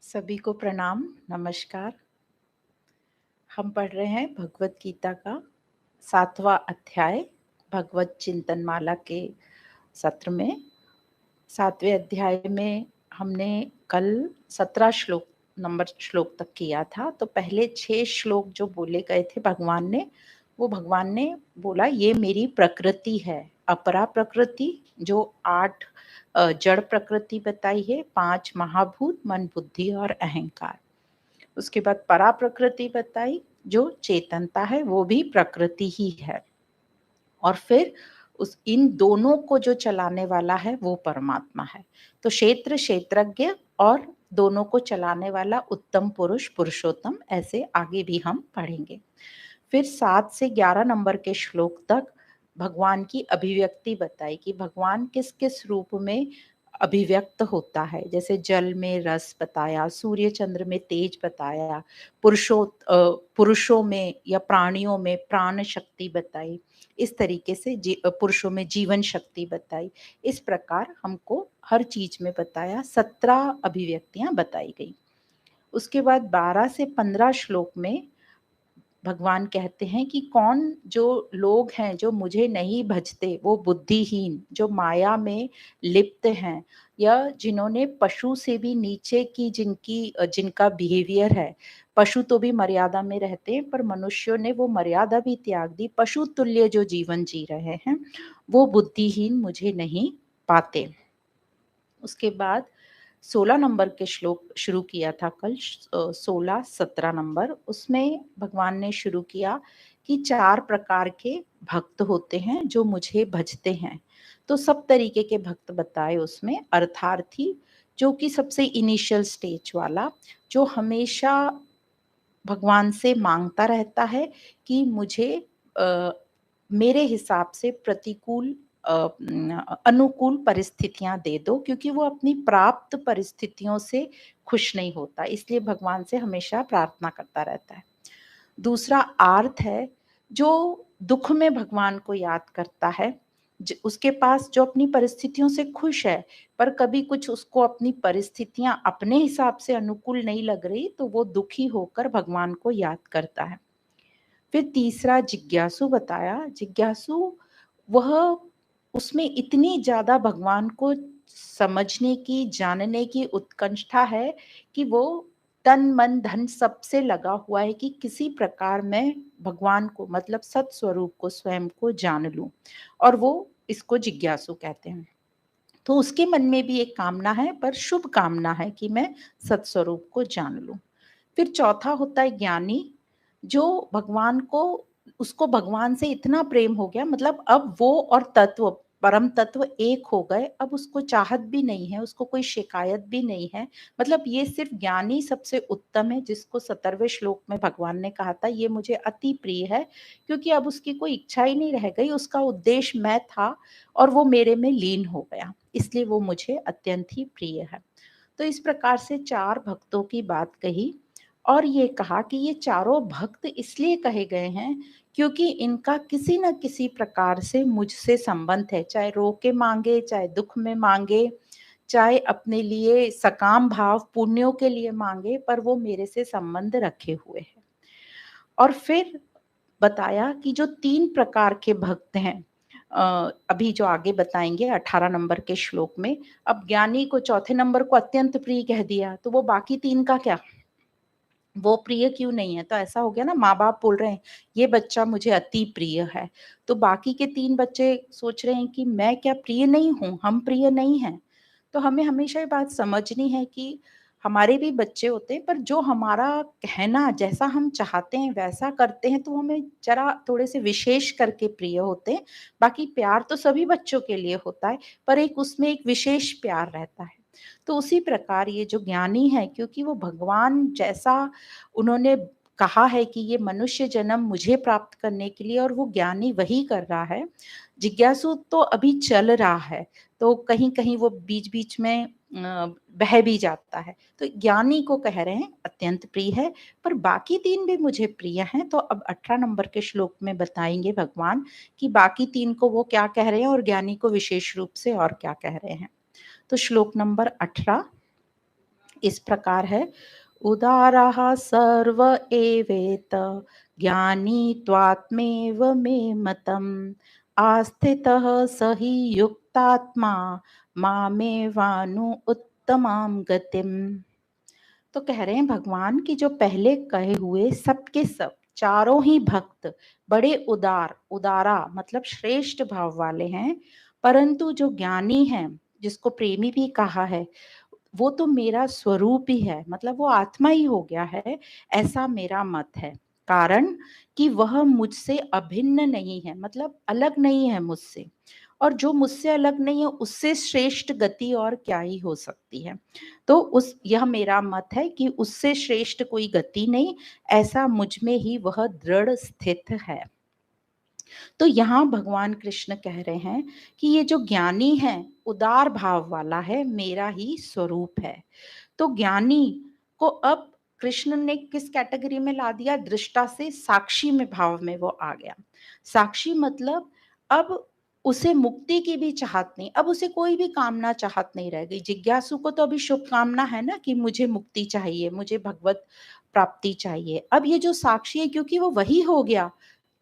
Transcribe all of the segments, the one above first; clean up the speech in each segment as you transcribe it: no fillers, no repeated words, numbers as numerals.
सभी को प्रणाम, नमस्कार। हम पढ़ रहे हैं भगवत गीता का 7वां अध्याय भगवत चिंतन माला के सत्र में। 7वें अध्याय में हमने कल 17 श्लोक तक किया था। तो पहले 6 श्लोक जो बोले गए थे भगवान ने बोला ये मेरी प्रकृति है। अपरा प्रकृति जो 8 जड़ प्रकृति बताई है, 5 महाभूत मन बुद्धि और अहंकार। उसके बाद परा प्रकृति बताई जो चेतनता है, वो भी प्रकृति ही है। और फिर उस इन दोनों को जो चलाने वाला है वो परमात्मा है। तो क्षेत्रज्ञ और दोनों को चलाने वाला उत्तम पुरुष पुरुषोत्तम, ऐसे आगे भी हम पढ़ेंगे। फिर 7 से 11 नंबर के श्लोक तक भगवान की अभिव्यक्ति बताई कि भगवान किस किस रूप में अभिव्यक्त होता है। जैसे जल में रस बताया, सूर्य चंद्र में तेज बताया, पुरुषों में या प्राणियों में प्राण शक्ति बताई, इस तरीके से पुरुषों में जीवन शक्ति बताई। इस प्रकार हमको हर चीज में बताया, 17 अभिव्यक्तियां बताई गई। उसके बाद 12 से 15 श्लोक में भगवान कहते हैं कि कौन जो लोग हैं जो मुझे नहीं भजते, वो बुद्धिहीन, जो माया में लिप्त हैं, या जिन्होंने पशु से भी नीचे की जिनका बिहेवियर है। पशु तो भी मर्यादा में रहते हैं, पर मनुष्यों ने वो मर्यादा भी त्याग दी, पशु तुल्य जो जीवन जी रहे हैं, वो बुद्धिहीन मुझे नहीं पाते। उसके बाद 16 नंबर के श्लोक शुरू किया था कल, 16-17 नंबर, उसमें भगवान ने शुरू किया कि 4 प्रकार के भक्त होते हैं जो मुझे भजते हैं। तो सब तरीके के भक्त बताए उसमें। अर्थार्थी जो कि सबसे इनिशियल स्टेज वाला, जो हमेशा भगवान से मांगता रहता है कि मुझे मेरे हिसाब से अनुकूल परिस्थितियां दे दो, क्योंकि वो अपनी प्राप्त परिस्थितियों से खुश नहीं होता, इसलिए भगवान से हमेशा प्रार्थना करता रहता है। दूसरा आर्त है, जो दुख में भगवान को याद करता है। उसके पास जो अपनी परिस्थितियों से खुश है, पर कभी कुछ उसको अपनी परिस्थितियां अपने हिसाब से अनुकूल नहीं लग रही, तो वो दुखी होकर भगवान को याद करता है। फिर तीसरा जिज्ञासु बताया। जिज्ञासु वह, उसमें इतनी ज्यादा भगवान को समझने की, जानने की उत्कंठा है कि वो तन मन धन सबसे लगा हुआ है कि किसी प्रकार मैं भगवान को, मतलब सत स्वरूप को, स्वयं को जान लूं, और वो इसको जिज्ञासु कहते हैं। तो उसके मन में भी एक कामना है, पर शुभ कामना है कि मैं सत्स्वरूप को जान लूं। फिर चौथा होता है ज्ञानी, जो भगवान को, उसको भगवान से इतना प्रेम हो गया, मतलब अब वो और तत्व, परम तत्व एक हो गए, अब उसको चाहत भी नहीं है, उसको कोई शिकायत भी नहीं है। मतलब ये सिर्फ ज्ञानी सबसे उत्तम है, जिसको 17वें श्लोक में भगवान ने कहा था ये मुझे अति प्रिय है, क्योंकि अब उसकी कोई इच्छा ही नहीं रह गई, उसका उद्देश्य मैं था और वो मेरे में लीन हो गया, इसलिए वो मुझे अत्यंत ही प्रिय है। तो इस प्रकार से 4 भक्तों की बात कही, और ये कहा कि ये चारों भक्त इसलिए कहे गए हैं क्योंकि इनका किसी न किसी प्रकार से मुझसे संबंध है, चाहे रो के मांगे, चाहे दुख में मांगे, चाहे अपने लिए सकाम भाव पुण्यों के लिए मांगे, पर वो मेरे से संबंध रखे हुए हैं। और फिर बताया कि जो 3 प्रकार के भक्त हैं, अभी जो आगे बताएंगे 18 नंबर के श्लोक में। अब ज्ञानी को, चौथे नंबर को अत्यंत प्रिय कह दिया, तो वो बाकी 3 का क्या, वो प्रिय क्यों नहीं है? तो ऐसा हो गया ना, माँ बाप बोल रहे हैं ये बच्चा मुझे अति प्रिय है, तो बाकी के 3 बच्चे सोच रहे हैं कि मैं क्या प्रिय नहीं हूँ, हम प्रिय नहीं हैं। तो हमें हमेशा ये बात समझनी है कि हमारे भी बच्चे होते हैं, पर जो हमारा कहना, जैसा हम चाहते हैं वैसा करते हैं, तो हमें जरा थोड़े से विशेष करके प्रिय होते हैं। बाकी प्यार तो सभी बच्चों के लिए होता है, पर एक उसमें एक विशेष प्यार रहता है। तो उसी प्रकार ये जो ज्ञानी है, क्योंकि वो भगवान जैसा उन्होंने कहा है कि ये मनुष्य जन्म मुझे प्राप्त करने के लिए, और वो ज्ञानी वही कर रहा है। जिज्ञासु तो अभी चल रहा है, तो कहीं कहीं वो बीच बीच में बह भी जाता है। तो ज्ञानी को कह रहे हैं अत्यंत प्रिय है, पर बाकी 3 भी मुझे प्रिय हैं। तो अब 18 नंबर के श्लोक में बताएंगे भगवान कि बाकी 3 को वो क्या कह रहे हैं और ज्ञानी को विशेष रूप से और क्या कह रहे हैं। तो श्लोक नंबर 18, इस प्रकार है, उदारः सर्व एवेत ज्ञानी त्वात्मेव मे मतम् आस्थितः स हि युक्तात्मा मामेवानु उत्तमां गतिम्। तो कह रहे हैं भगवान कि जो पहले कहे हुए सबके सब चारों ही भक्त बड़े उदारा मतलब श्रेष्ठ भाव वाले हैं, परंतु जो ज्ञानी है, जिसको प्रेमी भी कहा है, वो तो मेरा स्वरूप ही है, मतलब वो आत्मा ही हो गया है, ऐसा मेरा मत है। कारण कि वह मुझसे अभिन्न नहीं है, मतलब अलग नहीं है मुझसे, और जो मुझसे अलग नहीं है उससे श्रेष्ठ गति और क्या ही हो सकती है। तो उस यह मेरा मत है कि उससे श्रेष्ठ कोई गति नहीं, ऐसा मुझ में ही वह दृढ़ स्थित है। तो यहाँ भगवान कृष्ण कह रहे हैं कि ये जो ज्ञानी है, उदार भाव वाला है, मेरा ही स्वरूप है। तो ज्ञानी को अब कृष्ण ने किस कैटेगरी में ला दिया? दृष्टा से साक्षी में भाव में वो आ गया। साक्षी मतलब अब उसे मुक्ति की भी चाहत नहीं, अब उसे कोई भी कामना चाहत नहीं रह गई। जिज्ञासु को तो अभी शुभ कामना है ना कि मुझे मुक्ति चाहिए, मुझे भगवत प्राप्ति चाहिए। अब ये जो साक्षी है, क्योंकि वो वही हो गया,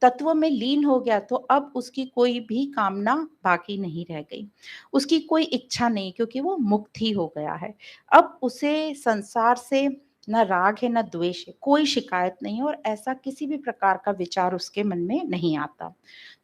तत्व में लीन हो गया, तो अब उसकी कोई भी कामना बाकी नहीं रह गई, उसकी कोई इच्छा नहीं, क्योंकि वो मुक्त ही हो गया है। अब उसे संसार से न राग है न द्वेष है, कोई शिकायत नहीं है, और ऐसा किसी भी प्रकार का विचार उसके मन में नहीं आता।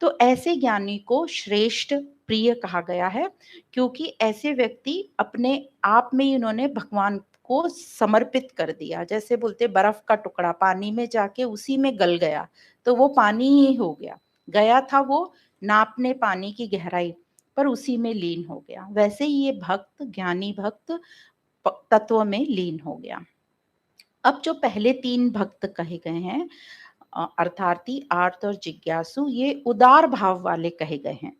तो ऐसे ज्ञानी को श्रेष्ठ प्रिय कहा गया है, क्योंकि ऐसे व्यक्ति अपने आप में ही उन्होंने भगवान को समर्पित कर दिया। जैसे बोलते बर्फ का टुकड़ा पानी में जाके उसी में गल गया, तो वो पानी ही हो गया। गया था वो नापने पानी की गहराई, पर उसी में लीन हो गया। वैसे ही ये भक्त, ज्ञानी भक्त तत्व में लीन हो गया। अब जो पहले तीन भक्त कहे गए हैं, अर्थार्थी, आर्त और जिज्ञासु, ये उदार भाव वाले कहे गए हैं।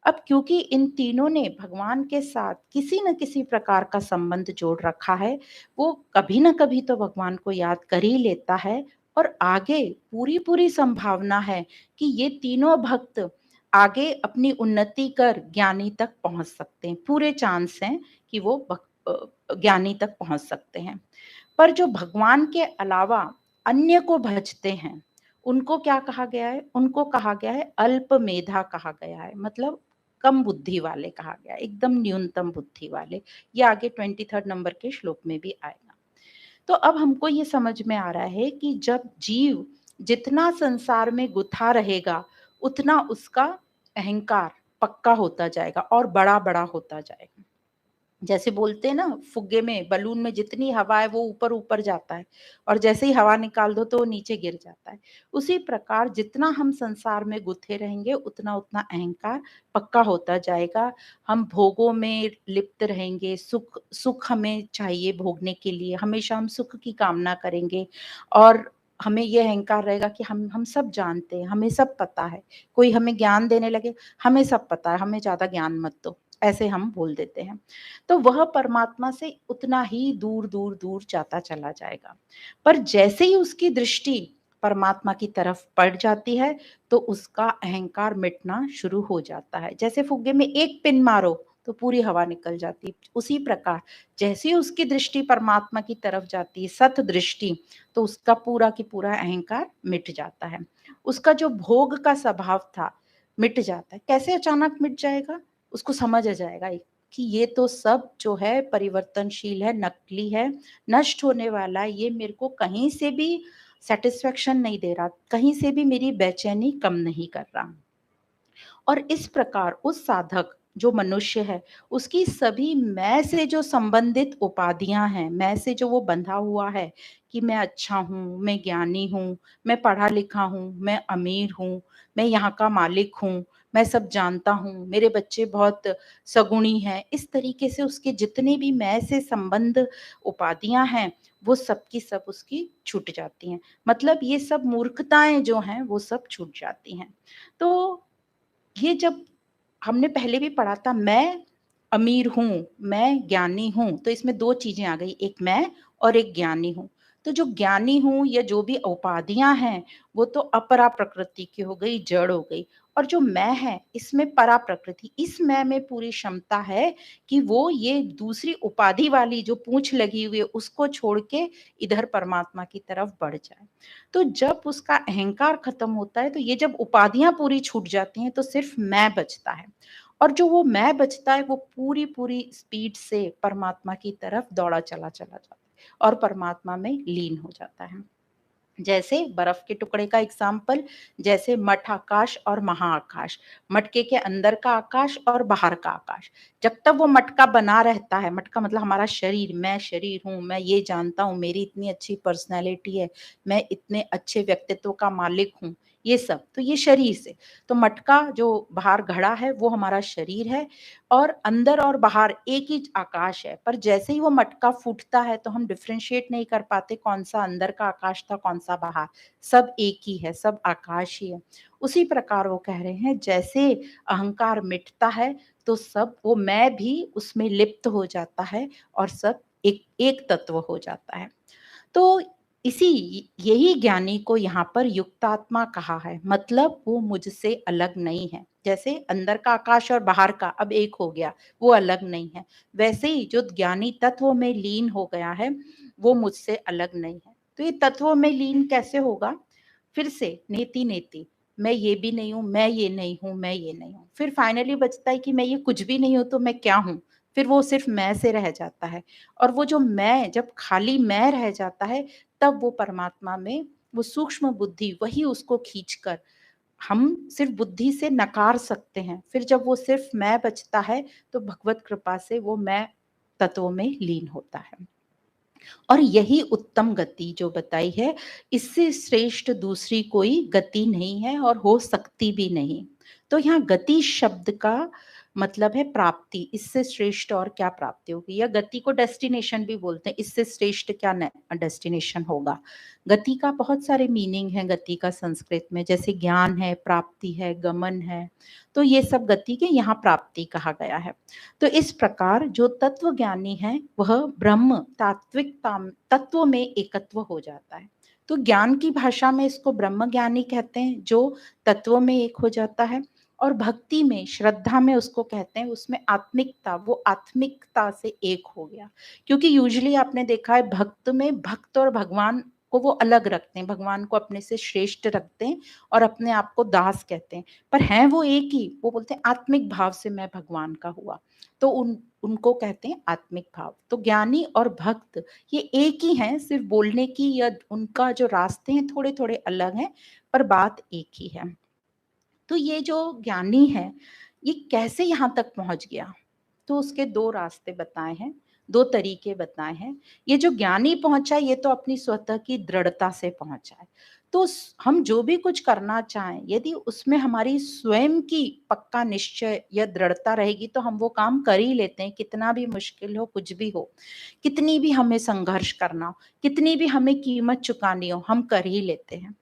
अब क्योंकि इन तीनों ने भगवान के साथ किसी न किसी प्रकार का संबंध जोड़ रखा है, वो कभी न कभी तो भगवान को याद कर ही लेता है, और आगे पूरी पूरी संभावना है कि ये तीनों भक्त आगे अपनी उन्नति कर ज्ञानी तक पहुंच सकते हैं। पूरे चांस हैं कि वो ज्ञानी तक पहुंच सकते हैं। पर जो भगवान के अलावा अन्य को भजते हैं, उनको क्या कहा गया है? उनको कहा गया है अल्प मेधा कहा गया है, मतलब कम बुद्धि वाले कहा गया है, एकदम न्यूनतम बुद्धि वाले। ये आगे 23rd नंबर के श्लोक में भी आएगा। तो अब हमको ये समझ में आ रहा है कि जब जीव जितना संसार में गुथा रहेगा, उतना उसका अहंकार पक्का होता जाएगा और बड़ा बड़ा होता जाएगा। जैसे बोलते हैं ना, फुग्गे में, बलून में जितनी हवा है वो ऊपर ऊपर जाता है, और जैसे ही हवा निकाल दो तो वो नीचे गिर जाता है। उसी प्रकार जितना हम संसार में गुथे रहेंगे, उतना उतना अहंकार पक्का होता जाएगा। हम भोगों में लिप्त रहेंगे, सुख सुख हमें चाहिए भोगने के लिए, हमेशा हम सुख की कामना करेंगे, और हमें ये अहंकार रहेगा कि हम सब जानते हैं, हमें सब पता है। कोई हमें ज्ञान देने लगे, हमें सब पता है, हमें ज्यादा ज्ञान मत दो, ऐसे हम बोल देते हैं। तो वह परमात्मा से उतना ही दूर दूर दूर जाता चला जाएगा। पर जैसे ही उसकी दृष्टि परमात्मा की तरफ पड़ जाती है, तो उसका अहंकार मिटना शुरू हो जाता है। जैसे फुग्गे में एक पिन मारो तो पूरी हवा निकल जाती है, उसी प्रकार जैसे ही उसकी दृष्टि परमात्मा की तरफ जाती है, सत दृष्टि, तो उसका पूरा की पूरा अहंकार मिट जाता है। उसका जो भोग का स्वभाव था मिट जाता है। कैसे अचानक मिट जाएगा? उसको समझ आ जाएगा कि ये तो सब जो है परिवर्तनशील है, नकली है, नष्ट होने वाला है, ये मेरे को कहीं से भी सेटिस्फेक्शन नहीं दे रहा, कहीं से भी मेरी बेचैनी कम नहीं कर रहा। और इस प्रकार उस साधक जो मनुष्य है, उसकी सभी मैं से जो संबंधित उपाधियां हैं, मैं से जो वो बंधा हुआ है कि मैं अच्छा हूँ, मैं ज्ञानी हूँ, मैं पढ़ा लिखा हूँ, मैं अमीर हूँ, मैं यहाँ का मालिक हूँ, मैं सब जानता हूँ, मेरे बच्चे बहुत सगुणी हैं, इस तरीके से उसके जितने भी मैं से संबंध उपाधियां हैं, वो सब की सब उसकी छूट जाती हैं। मतलब ये सब मूर्खताएं जो हैं वो सब छूट जाती हैं। तो ये जब हमने पहले भी पढ़ा था, मैं अमीर हूँ, मैं ज्ञानी हूँ, तो इसमें 2 चीज़ें आ गई, एक मैं और एक ज्ञानी हूँ। तो जो ज्ञानी हूँ या जो भी उपाधियाँ हैं, वो तो अपरा प्रकृति की हो गई, जड़ हो गई, और जो मैं है इसमें परा प्रकृति, इस मैं में पूरी क्षमता है कि वो ये दूसरी उपाधि वाली जो पूंछ लगी हुई है उसको छोड़ के इधर परमात्मा की तरफ बढ़ जाए। तो जब उसका अहंकार खत्म होता है, तो ये जब उपाधियां पूरी छूट जाती हैं तो सिर्फ मैं बचता है, और जो वो मैं बचता है वो पूरी पूरी स्पीड से परमात्मा की तरफ दौड़ा चला चला जाता है और परमात्मा में लीन हो जाता है। जैसे बर्फ के टुकड़े का एग्जाम्पल, जैसे मठ आकाश और महाआकाश, मटके के अंदर का आकाश और बाहर का आकाश। जब तक वो मटका बना रहता है, मटका मतलब हमारा शरीर, मैं शरीर हूँ, मैं ये जानता हूँ, मेरी इतनी अच्छी पर्सनैलिटी है, मैं इतने अच्छे व्यक्तित्व का मालिक हूँ, ये सब तो ये शरीर से। तो मटका जो बाहर घड़ा है वो हमारा शरीर है, और अंदर और बाहर एक ही आकाश है। पर जैसे ही वो मटका फूटता है तो हम डिफरेंशिएट नहीं कर पाते कौन सा अंदर का आकाश था कौन सा बाहर, सब एक ही है, सब आकाश ही है। उसी प्रकार वो कह रहे हैं जैसे अहंकार मिटता है तो सब वो मैं भी उसमें लिप्त हो जाता है और सब एक एक तत्व हो जाता है। तो इसी यही ज्ञानी को यहाँ पर युक्तात्मा कहा है, मतलब वो मुझसे अलग नहीं है। जैसे अंदर का आकाश और बाहर का अब एक हो गया, वो अलग नहीं है, वैसे ही जो ज्ञानी तत्व में लीन हो गया है वो मुझसे अलग नहीं है। तो ये तत्व में लीन कैसे होगा? फिर से नेति नेति, मैं ये भी नहीं हूं, मैं ये नहीं हूं, मैं ये नहीं हूं, फिर फाइनली बचता है कि मैं ये कुछ भी नहीं हूं तो मैं क्या हूं? फिर वो सिर्फ मैं से रह जाता है। और वो जो मैं, जब खाली मैं रह जाता है, तब वो परमात्मा में वो सूक्ष्म बुद्धि वही उसको खींचकर हम सिर्फ बुद्धि से नकार सकते हैं। फिर जब वो सिर्फ मैं बचता है तो भगवत कृपा से वो मैं तत्व में लीन होता है। और यही उत्तम गति जो बताई है, इससे श्रेष्ठ दूसरी कोई गति नहीं है और हो सकती भी नहीं। तो यहाँ गति शब्द का मतलब है प्राप्ति, इससे श्रेष्ठ और क्या प्राप्ति होगी, या गति को डेस्टिनेशन भी बोलते हैं, इससे श्रेष्ठ क्या डेस्टिनेशन होगा। गति का बहुत सारे मीनिंग है गति का संस्कृत में, जैसे ज्ञान है, प्राप्ति है, गमन है, तो ये सब गति के यहाँ प्राप्ति कहा गया है। तो इस प्रकार जो तत्व ज्ञानी है वह ब्रह्म तात्विक तत्व में एकत्व हो जाता है। तो ज्ञान की भाषा में इसको ब्रह्म ज्ञानी कहते हैं, जो तत्व में एक हो जाता है। और भक्ति में, श्रद्धा में उसको कहते हैं, उसमें आत्मिकता, वो आत्मिकता से एक हो गया। क्योंकि यूजुअली आपने देखा है भक्त में भक्त और भगवान को वो अलग रखते हैं, भगवान को अपने से श्रेष्ठ रखते हैं और अपने आप को दास कहते हैं, पर हैं वो एक ही। वो बोलते हैं आत्मिक भाव से मैं भगवान का हुआ, तो उनको कहते हैं आत्मिक भाव। तो ज्ञानी और भक्त ये एक ही हैं, सिर्फ बोलने की या उनका जो रास्ते हैं थोड़े थोड़े अलग हैं, पर बात एक ही है। तो ये जो ज्ञानी है ये कैसे यहाँ तक पहुंच गया? तो उसके दो रास्ते बताए हैं, दो तरीके बताए हैं। ये जो ज्ञानी पहुंचा ये तो अपनी स्वतः की दृढ़ता से पहुंचा है। तो हम जो भी कुछ करना चाहें, यदि उसमें हमारी स्वयं की पक्का निश्चय या दृढ़ता रहेगी तो हम वो काम कर ही लेते हैं, कितना भी मुश्किल हो, कुछ भी हो, कितनी भी हमें संघर्ष करना हो, कितनी भी हमें कीमत चुकानी हो, हम कर ही लेते हैं।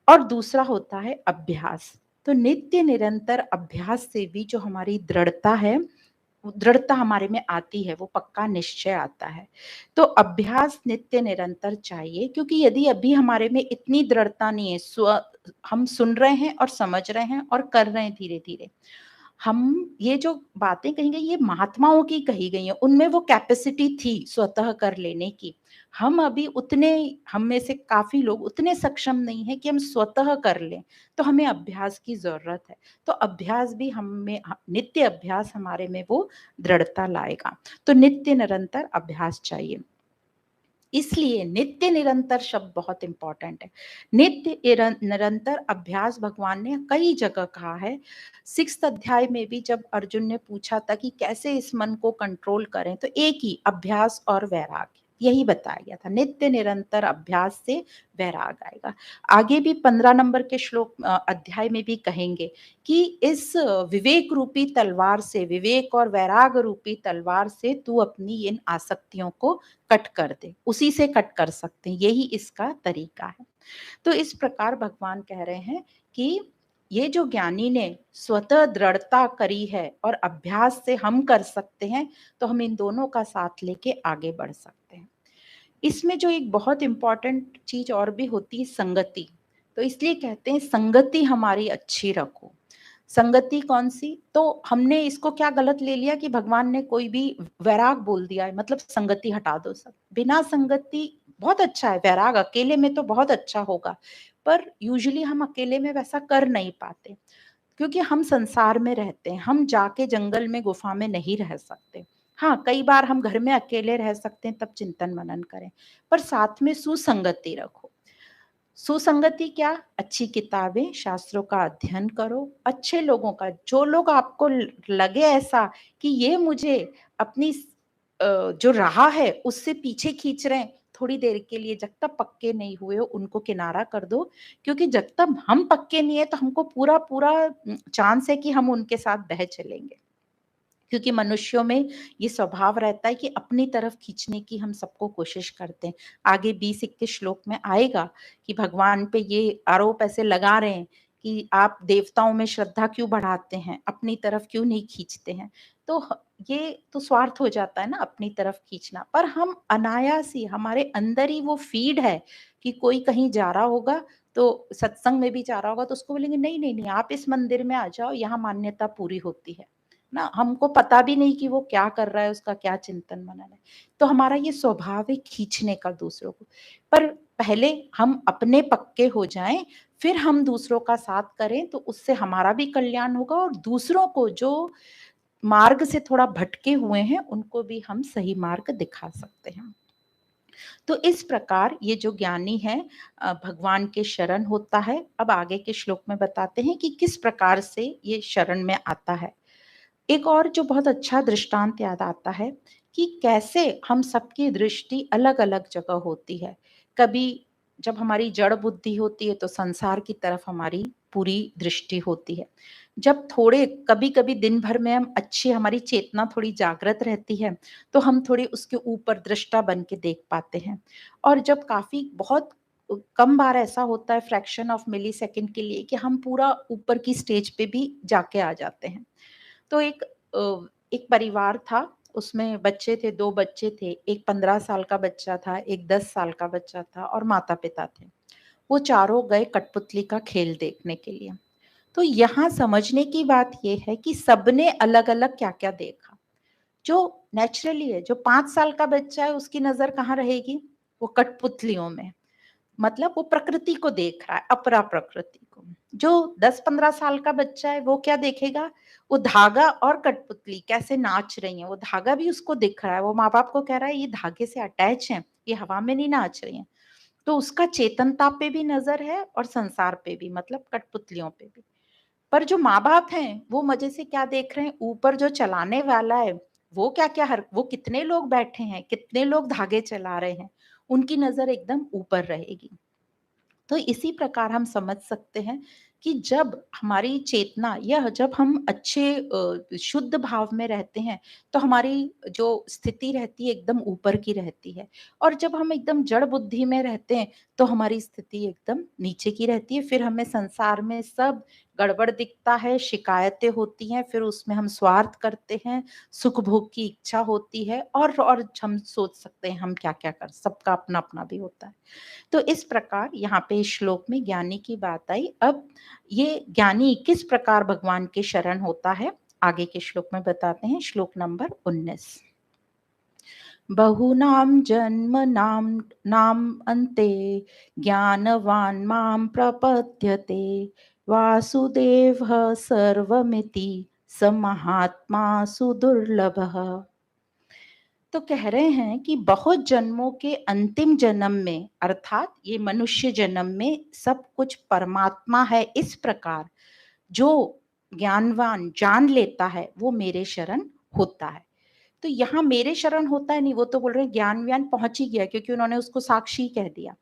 और दूसरा होता है अभ्यास। तो नित्य निरंतर अभ्यास से भी जो हमारी दृढ़ता है, दृढ़ता हमारे में आती है, वो पक्का निश्चय आता है। तो अभ्यास नित्य निरंतर चाहिए, क्योंकि यदि अभी हमारे में इतनी दृढ़ता नहीं है, हम सुन रहे हैं और समझ रहे हैं और कर रहे हैं धीरे धीरे, हम ये जो बातें कही गई ये महात्माओं की कही गई हैं, उनमें वो कैपेसिटी थी स्वतः कर लेने की। हम अभी उतने, हम में से काफी लोग उतने सक्षम नहीं है कि हम स्वतः कर लें, तो हमें अभ्यास की जरूरत है। तो अभ्यास भी हमें, नित्य अभ्यास हमारे में वो दृढ़ता लाएगा। तो नित्य निरंतर अभ्यास चाहिए, इसलिए नित्य निरंतर शब्द बहुत इंपॉर्टेंट है। नित्य निरंतर अभ्यास भगवान ने कई जगह कहा है। 6th अध्याय में भी जब अर्जुन ने पूछा था कि कैसे इस मन को कंट्रोल करें, तो एक ही, अभ्यास और वैराग्य, यही बताया गया था। नित्य निरंतर अभ्यास से वैराग आएगा। आगे भी 15 नंबर के श्लोक अध्याय में भी कहेंगे कि इस विवेक रूपी तलवार से, विवेक और वैराग रूपी तलवार से तू अपनी इन आसक्तियों को कट कर दे, उसी से कट कर सकते हैं, यही इसका तरीका है। तो इस प्रकार भगवान कह रहे हैं कि ये जो ज्ञानी ने स्वतः दृढ़ता करी है और अभ्यास से हम कर सकते हैं, तो हम इन दोनों का साथ लेके आगे बढ़ सकते हैं। इसमें जो एक बहुत इंपॉर्टेंट चीज और भी होती है, संगति। तो इसलिए कहते हैं संगति हमारी अच्छी रखो। संगति कौन-सी? तो हमने इसको क्या गलत ले लिया कि भगवान ने कोई भी वैराग बोल दिया है, मतलब संगति हटा दो सब। बिना संगति बहुत अच्छा है, वैराग अकेले में तो बहुत अच्छा होगा, पर यूजुअली हम अकेले में वैसा कर नहीं पाते, क्योंकि हम संसार में रहते हैं, हम जाके जंगल में, गुफा में नहीं रह सकते। हाँ, कई बार हम घर में अकेले रह सकते हैं, तब चिंतन मनन करें, पर साथ में सुसंगति रखो। सुसंगति क्या? अच्छी किताबें, शास्त्रों का अध्ययन करो, अच्छे लोगों का, जो लोग आपको लगे ऐसा कि ये मुझे अपनी जो राह है उससे पीछे खींच रहे हैं, थोड़ी देर के लिए जब तक पक्के नहीं हुए हो उनको किनारा कर दो, क्योंकि जब तक हम पक्के नहीं है तो हमको पूरा पूरा चांस है कि हम उनके साथ बह चलेंगे, क्योंकि मनुष्यों में ये स्वभाव रहता है कि अपनी तरफ खींचने की हम सबको कोशिश करते हैं। आगे 20-21 श्लोक में आएगा कि भगवान पे ये आरोप ऐसे लगा रहे हैं कि आप देवताओं में श्रद्धा क्यों बढ़ाते हैं, अपनी तरफ क्यों नहीं खींचते हैं। तो ये तो स्वार्थ हो जाता है ना अपनी तरफ खींचना, पर हम अनायास ही, हमारे अंदर ही वो फीड है कि कोई कहीं जा रहा होगा, तो सत्संग में भी जा रहा होगा तो उसको बोलेंगे नहीं नहीं नहीं, आप इस मंदिर में आ जाओ, यहाँ मान्यता पूरी होती है ना। हमको पता भी नहीं कि वो क्या कर रहा है, उसका क्या चिंतन मनन है। तो हमारा ये स्वभाव है खींचने का दूसरों को। पर पहले हम अपने पक्के हो जाएँ, फिर हम दूसरों का साथ करें, तो उससे हमारा भी कल्याण होगा और दूसरों को जो मार्ग से थोड़ा भटके हुए हैं, उनको भी हम सही मार्ग दिखा सकते हैं। तो इस प्रकार ये जो ज्ञानी है भगवान के शरण होता है। अब आगे के श्लोक में बताते हैं कि किस प्रकार से ये शरण में आता है। एक और जो बहुत अच्छा दृष्टांत याद आता है कि कैसे हम सबकी दृष्टि अलग-अलग जगह होती है। कभी जब हमारी जड़ बुद्धि होती है तो संसार की तरफ हमारी पूरी दृष्टि होती है। जब थोड़े कभी-कभी दिन भर में हम अच्छी, हमारी चेतना थोड़ी जागृत रहती है, तो हम थोड़े उसके ऊपर दृष्टा बन के देख पाते हैं। और जब काफ़ी बहुत कम बार ऐसा होता है, फ्रैक्शन ऑफ मिलीसेकंड के लिए, कि हम पूरा ऊपर की स्टेज पे भी जाके आ जाते हैं। तो एक परिवार था, उसमें बच्चे थे, 2 बच्चे थे, एक 15 साल का बच्चा था, एक 10 साल का बच्चा था और माता-पिता थे। वो चारों गए कठपुतली का खेल देखने के लिए। तो यहाँ समझने की बात ये है कि सबने अलग-अलग क्या-क्या देखा। जो नेचुरली है, जो 5 साल का बच्चा है उसकी नज़र कहाँ रहेगी? वो कठपुतलियों में। मतलब वो प्रकृति को देख रहा है, अपरा प्रकृति को। जो 10-15 साल का बच्चा है वो क्या देखेगा? वो धागा और कठपुतली कैसे नाच रही हैं, वो धागा भी उसको दिख रहा है, वो माँ-बाप को कह रहा है ये धागे से अटैच हैं, ये हवा में नहीं नाच रही हैं। तो उसका चेतनता पे भी नज़र है और संसार पे भी, मतलब कठपुतलियों पे भी। पर जो माँ-बाप हैं, वो मज़े से क्या देख रहे हैं, ऊपर जो चलाने वाला है, वो क्या-क्या वो कितने लोग बैठे हैं, कितने लोग धागे चला रहे हैं, उनकी नज़र एकदम ऊपर रहेगी। तो इसी प्रकार हम समझ सकते हैं कि जब हमारी चेतना या जब हम अच्छे शुद्ध भाव में रहते हैं, तो हमारी जो स्थिति रहती है एकदम ऊपर की रहती है, और जब हम एकदम जड़ बुद्धि में रहते हैं तो हमारी स्थिति एकदम नीचे की रहती है। फिर हमें संसार में सब गड़बड़ दिखता है, शिकायतें होती हैं, फिर उसमें हम स्वार्थ करते हैं, सुख भोग की इच्छा होती है, और हम सोच सकते हैं हम क्या-क्या कर, सबका अपना-अपना भी होता है। तो इस प्रकार यहाँ पे इस श्लोक में ज्ञानी की बात आई। अब ये ज्ञानी किस प्रकार भगवान के शरण होता है, आगे के श्लोक में बताते हैं, श्लोक नंबर 19। बहूनां जन्मनां नाम अन्ते ज्ञानवान् मां प्रपद्यते वासुदेवः सर्वमिति स महात्मा सुदुर्लभः। तो कह रहे हैं कि बहुत जन्मों के अंतिम जन्म में, अर्थात ये मनुष्य जन्म में सब कुछ परमात्मा है, इस प्रकार जो ज्ञानवान जान लेता है वो मेरे शरण होता है। तो यहाँ मेरे शरण होता है नहीं, वो तो बोल रहे हैं ज्ञान व्यान पहुंच ही गया, क्योंकि उन्होंने उसको साक्षी कह दिया।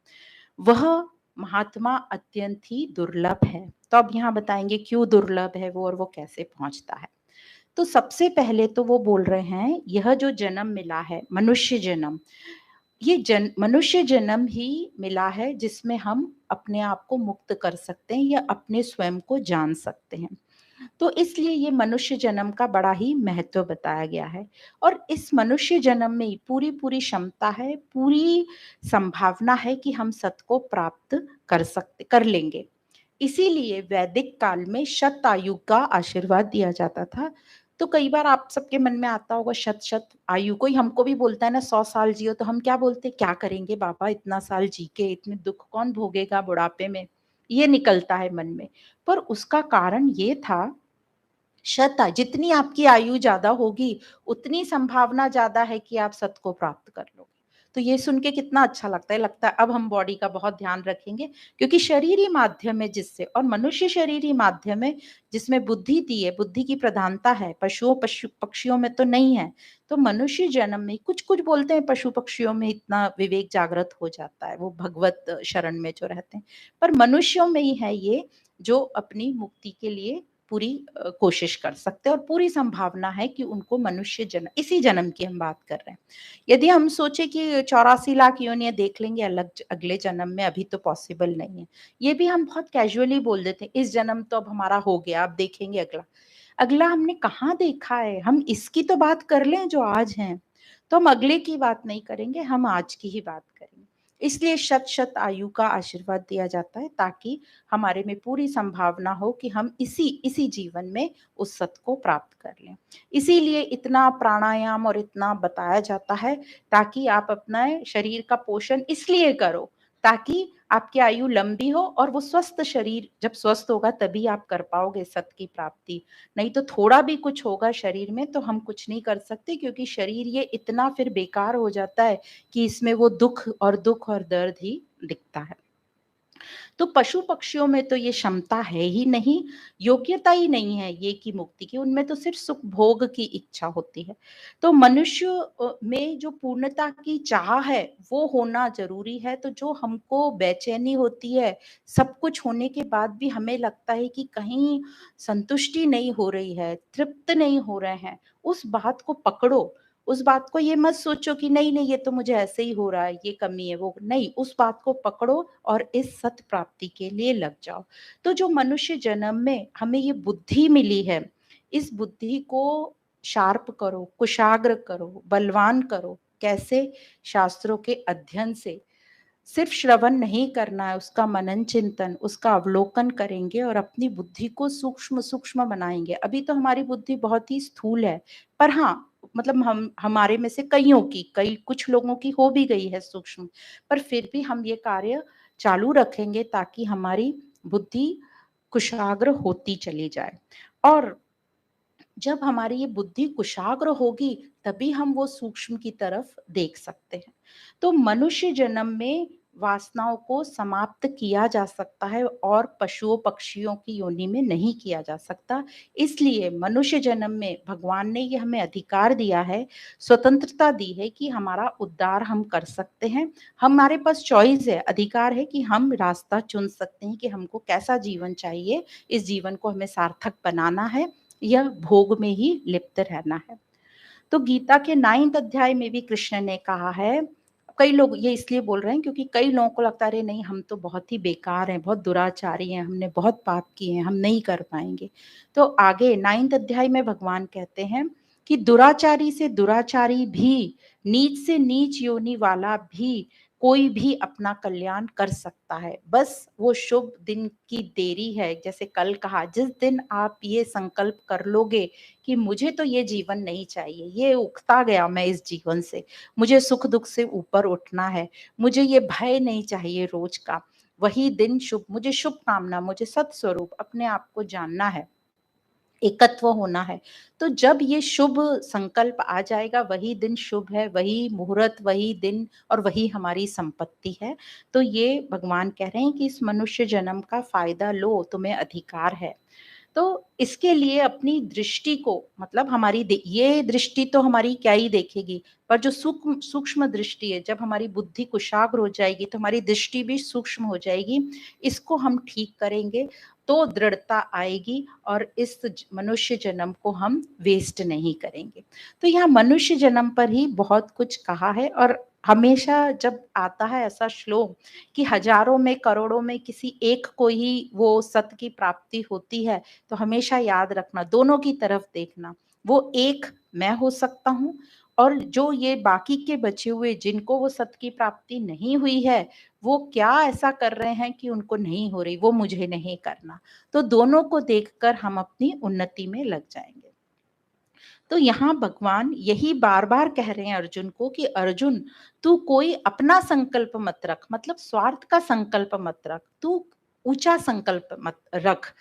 वह महात्मा अत्यंत ही दुर्लभ है। तो अब यहाँ बताएंगे क्यों दुर्लभ है वो और वो कैसे पहुंचता है। तो सबसे पहले तो वो बोल रहे हैं यह जो जन्म मिला है, मनुष्य जन्म, ये मनुष्य जन्म ही मिला है जिसमें हम अपने आप को मुक्त कर सकते हैं या अपने स्वयं को जान सकते हैं। तो इसलिए ये मनुष्य जन्म का बड़ा ही महत्व बताया गया है, और इस मनुष्य जन्म में ही पूरी पूरी क्षमता है, पूरी संभावना है कि हम सत को प्राप्त कर लेंगे। इसीलिए वैदिक काल में शत आयु का आशीर्वाद दिया जाता था। तो कई बार आप सबके मन में आता होगा शत-शत आयु, कोई हमको भी बोलता है ना 100 साल जियो, तो हम क्या बोलते हैं, क्या करेंगे बाबा इतना साल जी के, इतने दुःख कौन भोगेगा बुढ़ापे में? ये निकलता है मन में। पर उसका कारण ये था, जितनी आपकी आयु ज़्यादा होगी, उतनी संभावना ज़्यादा है कि आप सत को प्राप्त कर लोगे। तो ये सुन के कितना अच्छा लगता है अब हम बॉडी का बहुत ध्यान रखेंगे, क्योंकि शरीर ही माध्यम है जिससे, और मनुष्य शरीर ही माध्यम है जिसमें बुद्धि दी है, बुद्धि की प्रधानता है, पक्षियों में तो नहीं है। तो मनुष्य जन्म में कुछ-कुछ बोलते हैं पशु-पक्षियों में इतना विवेक जागृत हो जाता है, वो भगवत शरण में जो रहते हैं। पर मनुष्यों में ही है ये, जो अपनी मुक्ति के लिए पूरी कोशिश कर सकते हैं, और पूरी संभावना है कि उनको मनुष्य जन्म, इसी जन्म की हम बात कर रहे हैं। यदि हम सोचे कि 84 लाख योनियाँ देख लेंगे अगले जन्म में, अभी तो पॉसिबल नहीं है। ये भी हम बहुत कैजुअली बोल देते हैं, इस जन्म तो अब हमारा हो गया, अब देखेंगे अगला। अगला हमने कहाँ देखा है? हम इसकी तो बात कर लें जो आज हैं। तो हम अगले की बात नहीं करेंगे, हम आज की ही बात करेंगे। इसलिए शत-शत आयु का आशीर्वाद दिया जाता है, ताकि हमारे में पूरी संभावना हो कि हम इसी इसी जीवन में उस सत को प्राप्त कर लें। इसीलिए इतना प्राणायाम और इतना बताया जाता है, ताकि आप अपना शरीर का पोषण इसलिए करो, ताकि आपकी आयु लंबी हो, और वो स्वस्थ शरीर जब स्वस्थ होगा तभी आप कर पाओगे सत की प्राप्ति। नहीं तो थोड़ा भी कुछ होगा शरीर में तो हम कुछ नहीं कर सकते, क्योंकि शरीर ये इतना फिर बेकार हो जाता है कि इसमें वो दुःख और दर्द ही दिखता है। तो पशु-पक्षियों में तो ये क्षमता है ही नहीं, योग्यता ही नहीं है ये कि मुक्ति की, उनमें तो सिर्फ़ सुख भोग की इच्छा होती है। तो मनुष्य में जो पूर्णता की चाह है, वो होना ज़रूरी है। तो जो हमको बेचैनी होती है, सब कुछ होने के बाद भी हमें लगता है कि कहीं संतुष्टि नहीं हो रही है, तृप्त नहीं हो रहे हैं, उस बात को पकड़ो। उस बात को ये मत सोचो कि नहीं-नहीं ये तो मुझे ऐसे ही हो रहा है, ये कमी है, वो नहीं, उस बात को पकड़ो और इस सत प्राप्ति के लिए लग जाओ। तो जो मनुष्य जन्म में हमें ये बुद्धि मिली है, इस बुद्धि को शार्प करो, कुशाग्र करो, बलवान करो। कैसे? शास्त्रों के अध्ययन से। सिर्फ श्रवण नहीं करना है, उसका मनन चिंतन, उसका अवलोकन करेंगे और अपनी बुद्धि को सूक्ष्म-सूक्ष्म बनाएँगे। अभी तो हमारी बुद्धि बहुत ही स्थूल है, पर हाँ, मतलब हम हमारे में से कई कुछ लोगों की हो भी गई है सूक्ष्म, पर फिर भी हम ये कार्य चालू रखेंगे ताकि हमारी बुद्धि कुशाग्र होती चली जाए। और जब हमारी ये बुद्धि कुशाग्र होगी, तभी हम वो सूक्ष्म की तरफ देख सकते हैं। तो मनुष्य जन्म में वासनाओं को समाप्त किया जा सकता है, और पशुओं पक्षियों की योनि में नहीं किया जा सकता। इसलिए मनुष्य जन्म में भगवान ने ये हमें अधिकार दिया है, स्वतंत्रता दी है कि हमारा उद्धार हम कर सकते हैं। हमारे पास चॉइस है, अधिकार है कि हम रास्ता चुन सकते हैं कि हमको कैसा जीवन चाहिए, इस जीवन को हमें सार्थक बनाना है या भोग में ही लिप्त रहना है। तो गीता के 9th अध्याय में भी कृष्ण ने कहा है, कई लोग ये इसलिए बोल रहे हैं क्योंकि कई लोगों को लगता है अरे नहीं हम तो बहुत ही बेकार हैं, बहुत दुराचारी हैं, हमने बहुत पाप किए हैं, हम नहीं कर पाएँगे। तो आगे 9th अध्याय में भगवान कहते हैं कि दुराचारी से दुराचारी भी, नीच से नीच योनि वाला भी, कोई भी अपना कल्याण कर सकता है। बस वो शुभ दिन की देरी है। जैसे कल कहा, जिस दिन आप ये संकल्प कर लोगे कि मुझे तो ये जीवन नहीं चाहिए, ये उगता गया मैं इस जीवन से, मुझे सुख-दुःख से ऊपर उठना है, मुझे ये भय नहीं चाहिए रोज का, वही दिन शुभ, मुझे शुभ कामना, मुझे सत्स्वरूप अपने आप को जानना है, एकत्व होना है। तो जब ये शुभ संकल्प आ जाएगा, वही दिन शुभ है, वही मुहूर्त, वही दिन और वही हमारी संपत्ति है। तो ये भगवान कह रहे हैं कि इस मनुष्य जन्म का फ़ायदा लो, तुम्हें अधिकार है। तो इसके लिए अपनी दृष्टि को, मतलब हमारी ये दृष्टि तो हमारी क्या ही देखेगी, पर जो सूक्ष्म दृष्टि है, जब हमारी बुद्धि कुशाग्र हो जाएगी तो हमारी दृष्टि भी सूक्ष्म हो जाएगी। इसको हम ठीक करेंगे तो दृढ़ता आएगी, और इस मनुष्य जन्म को हम वेस्ट नहीं करेंगे। तो यहाँ मनुष्य जन्म पर ही बहुत कुछ कहा है, और हमेशा जब आता है ऐसा श्लोक कि हजारों में करोड़ों में किसी एक को ही वो सत की प्राप्ति होती है, तो हमेशा याद रखना, दोनों की तरफ देखना। वो एक मैं हो सकता हूँ, और जो ये बाकी के बचे हुए जिनको वो सत की प्राप्ति नहीं हुई है, वो क्या ऐसा कर रहे हैं कि उनको नहीं हो रही, वो मुझे नहीं करना। तो दोनों को देखकर हम अपनी उन्नति में लग जाएँगे। तो यहाँ भगवान यही बार-बार कह रहे हैं अर्जुन को कि अर्जुन, तू कोई अपना संकल्प मत रख, मतलब स्वार्थ का संकल्प मत रख, तू ऊँचा संकल्प मत रख।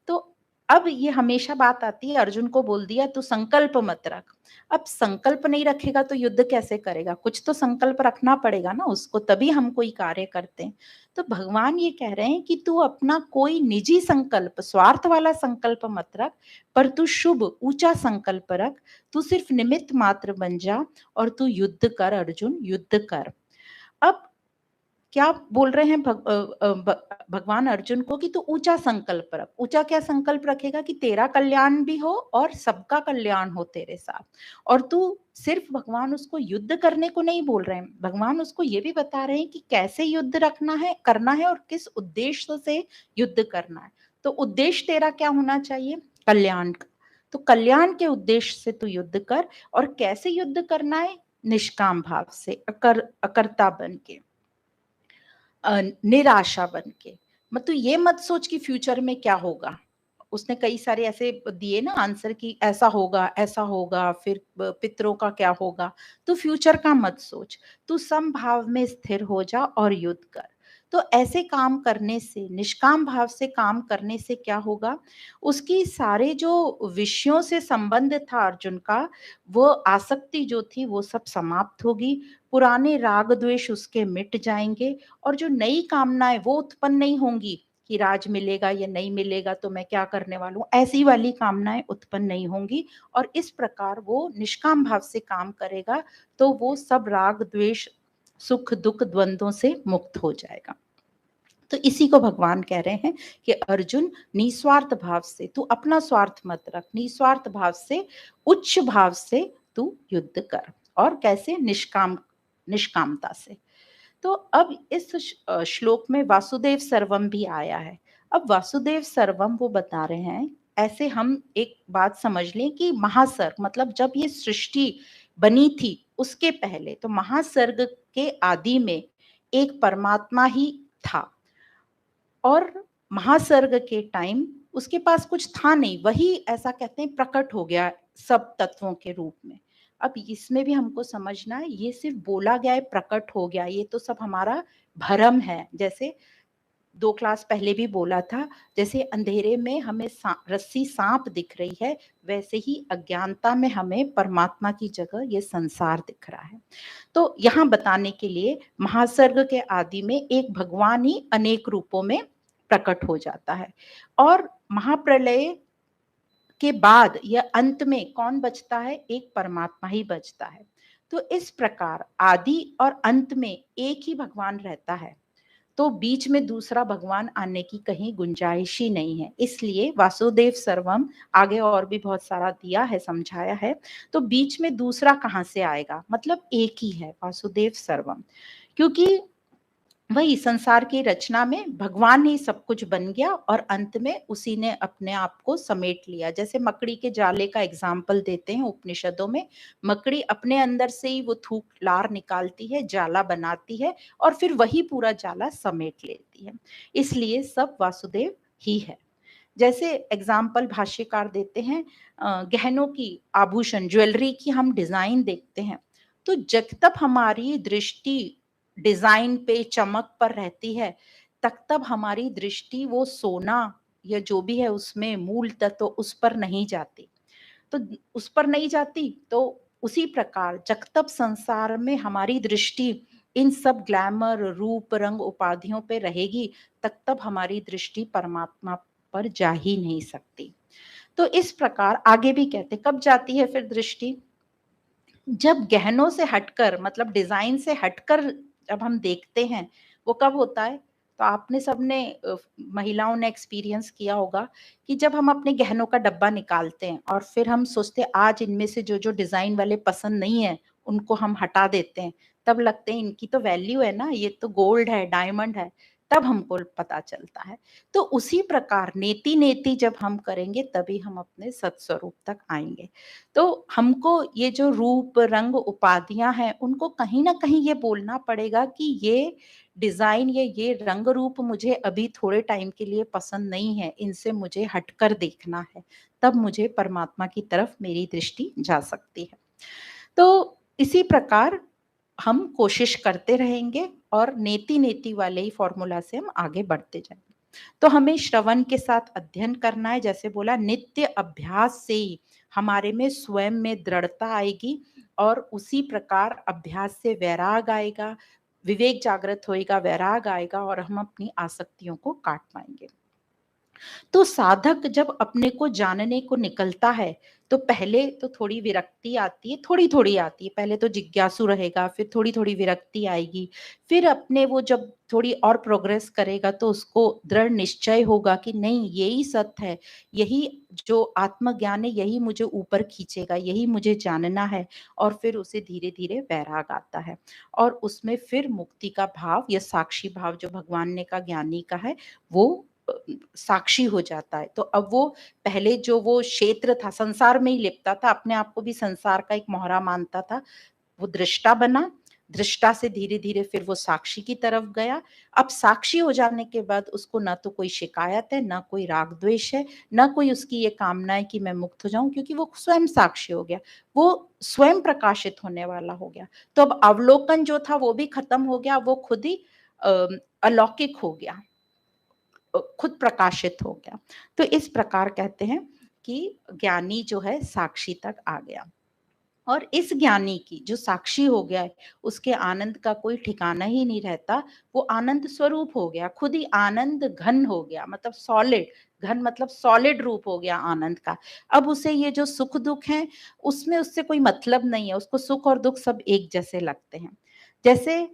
तो अब ये हमेशा बात आती है, अर्जुन को बोल दिया तू संकल्प मत रख। अब संकल्प नहीं रखेगा तो युद्ध कैसे करेगा? कुछ तो संकल्प रखना पड़ेगा ना उसको, तभी हम कोई कार्य करते हैं। तो भगवान ये कह रहे हैं कि तू अपना कोई निजी संकल्प, स्वार्थ वाला संकल्प मत रख, पर तू शुभ ऊँचा संकल्प रख। तू सिर्फ निमित्त मात्र बन जा और तू युद्ध कर अर्जुन, युद्ध कर। अब क्या बोल रहे हैं भगवान अर्जुन को कि तू ऊंचा संकल्प रख। ऊंचा क्या संकल्प रखेगा कि तेरा कल्याण भी हो और सबका कल्याण हो तेरे साथ। और तू सिर्फ, भगवान उसको युद्ध करने को नहीं बोल रहे हैं, भगवान उसको ये भी बता रहे हैं कि कैसे युद्ध रखना है, करना है और किस उद्देश्य से युद्ध करना है। तो उद्देश्य तेरा क्या होना चाहिए? कल्याण का। तो कल्याण के उद्देश्य से तू युद्ध कर। और कैसे युद्ध करना है? निष्काम भाव से, अकर्ता बन के, निराशा बन के। मतलब ये मत सोच कि फ्यूचर में क्या होगा। उसने कई सारे ऐसे दिए ना आंसर कि ऐसा होगा, फिर पितरों का क्या होगा। तो फ्यूचर का मत सोच, तू समभाव में स्थिर हो जा और युद्ध कर। तो ऐसे काम करने से, निष्काम भाव से काम करने से क्या होगा? उसकी सारे जो विषयों से संबंध था अर्जुन का, वो आसक्ति जो थी वो सब समाप्त होगी। पुराने राग द्वेष उसके मिट जाएंगे और जो नई कामनाएं वो उत्पन्न नहीं होंगी कि राज मिलेगा या नहीं मिलेगा तो मैं क्या करने वाला हूँ, ऐसी वाली कामनाएं उत्पन्न नहीं होंगी। और इस प्रकार वो निष्काम भाव से काम करेगा तो वो सब राग द्वेष, सुख दुख, द्वंद्वों से मुक्त हो जाएगा। तो इसी को भगवान कह रहे हैं कि अर्जुन, निस्वार्थ भाव से, तू अपना स्वार्थ मत रख, निस्वार्थ भाव से, उच्च भाव से तू युद्ध कर। और कैसे? निष्कामता से। तो अब इस श्लोक में वासुदेव सर्वम भी आया है। अब वासुदेव सर्वम वो बता रहे हैं, ऐसे हम एक बात समझ लें कि महासर्ग, मतलब जब ये सृष्टि बनी थी उसके पहले, तो महासर्ग के आदि में एक परमात्मा ही था। और महासर्ग के टाइम उसके पास कुछ था नहीं, वही ऐसा कहते हैं प्रकट हो गया सब तत्वों के रूप में। अब इसमें भी हमको समझना है, ये सिर्फ बोला गया है प्रकट हो गया, ये तो सब हमारा भ्रम है। जैसे 2 क्लास पहले भी बोला था, जैसे अंधेरे में हमें रस्सी सांप दिख रही है, वैसे ही अज्ञानता में हमें परमात्मा की जगह ये संसार दिख रहा है। तो यहाँ बताने के लिए महासर्ग के आदि में एक भगवान ही अनेक रूपों में प्रकट हो जाता है। और महाप्रलय के बाद या अंत में कौन बचता है? एक परमात्मा ही बचता है। तो इस प्रकार आदि और अंत में एक ही भगवान रहता है, तो बीच में दूसरा भगवान आने की कहीं गुंजाइश ही नहीं है। इसलिए वासुदेव सर्वम आगे और भी बहुत सारा दिया है, समझाया है। तो बीच में दूसरा कहाँ से आएगा? मतलब एक ही है, वासुदेव सर्वम। क्योंकि वही संसार की रचना में भगवान ही सब कुछ बन गया और अंत में उसी ने अपने आप को समेट लिया। जैसे मकड़ी के जाले का एग्जाम्पल देते हैं उपनिषदों में, मकड़ी अपने अंदर से ही वो थूक लार निकालती है, जाला बनाती है और फिर वही पूरा जाला समेट लेती है। इसलिए सब वासुदेव ही है। जैसे एग्जाम्पल भाष्यकार देते हैं, गहनों की, आभूषण, ज्वेलरी की हम डिजाइन देखते हैं, तो जब तक हमारी दृष्टि डिजाइन पे, चमक पर रहती है, तब तक हमारी दृष्टि वो सोना या जो भी है उसमें मूल तत्व उस पर नहीं जाती। तो उस पर नहीं जाती, तो उसी प्रकार जब तक संसार में हमारी दृष्टि इन सब ग्लैमर, रूप, रंग, उपाधियों पे रहेगी, तब तक हमारी दृष्टि परमात्मा पर जा ही नहीं सकती। तो इस प्रकार आगे भी कहते, कब जाती है फिर दृष्टि? जब गहनों से हटकर, मतलब डिजाइन से हटकर जब हम देखते हैं, वो कब होता है? तो आपने सबने महिलाओं ने एक्सपीरियंस किया होगा कि जब हम अपने गहनों का डब्बा निकालते हैं और फिर हम सोचते हैं आज इनमें से जो जो डिजाइन वाले पसंद नहीं है उनको हम हटा देते हैं, तब लगते हैं इनकी तो वैल्यू है ना, ये तो गोल्ड है, डायमंड है। तब हमको पता चलता है। तो उसी प्रकार नेति-नेति जब हम करेंगे तभी हम अपने सत्स्वरूप तक आएँगे। तो हमको ये जो रूप, रंग, उपाधियाँ हैं उनको कहीं न कहीं ये बोलना पड़ेगा कि ये डिज़ाइन या ये रंग रूप मुझे अभी थोड़े टाइम के लिए पसंद नहीं है, इनसे मुझे हटकर देखना है, तब मुझे परमात्मा की तरफ मेरी दृष्टि जा सकती है। तो इसी प्रकार हम कोशिश करते रहेंगे और नेति-नेति वाले ही फ़ॉर्मूला से हम आगे बढ़ते जाएँगे। तो हमें श्रवण के साथ अध्ययन करना है, जैसे बोला नित्य अभ्यास से ही हमारे में स्वयं में दृढ़ता आएगी और उसी प्रकार अभ्यास से वैराग आएगा, विवेक जागृत होएगा, वैराग आएगा और हम अपनी आसक्तियों को काट पाएँगे। तो साधक जब अपने को जानने को निकलता है, तो पहले तो थोड़ी विरक्ति आती है, थोड़ी-थोड़ी आती है। पहले तो जिज्ञासु रहेगा, फिर थोड़ी-थोड़ी विरक्ति आएगी। फिर अपने वो जब थोड़ी और प्रोग्रेस करेगा तो उसको दृढ़ निश्चय होगा कि नहीं यही सत्य है, यही जो आत्मज्ञान है यही मुझे ऊपर खींचेगा, यही मुझे जानना है और फिर उसे धीरे-धीरे वैराग आता है। और उसमें फिर मुक्ति का भाव या साक्षी भाव जो भगवान ने कहा ज्ञानी का है, वो साक्षी हो जाता है। तो अब वो पहले जो वो क्षेत्र था, संसार में ही लिपटा था, अपने आप को भी संसार का एक मोहरा मानता था, वो दृष्टा बना, दृष्टा से धीरे-धीरे फिर वो साक्षी की तरफ गया। अब साक्षी हो जाने के बाद उसको ना तो कोई शिकायत है, ना कोई राग-द्वेष है, ना कोई उसकी ये कामना है कि मैं मुक्त हो जाऊँ क्योंकि वो स्वयं साक्षी हो गया। वो स्वयं प्रकाशित होने वाला हो गया। तो अब अवलोकन जो था वो भी खत्म हो गया, वो खुद ही अ, अलौकिक हो गया। खुद प्रकाशित हो गया। तो इस प्रकार कहते हैं कि ज्ञानी जो है साक्षी तक आ गया और इस ज्ञानी की जो साक्षी हो गया है, उसके आनंद का कोई ठिकाना ही नहीं रहता। वो आनंद स्वरूप हो गया, खुद ही आनंद घन हो गया, मतलब सॉलिड, घन मतलब सॉलिड रूप हो गया आनंद का। अब उसे ये जो सुख-दुःख हैं, उसमें उससे कोई मतलब नहीं है, उसको सुख और दुःख सब एक जैसे लगते हैं। जैसे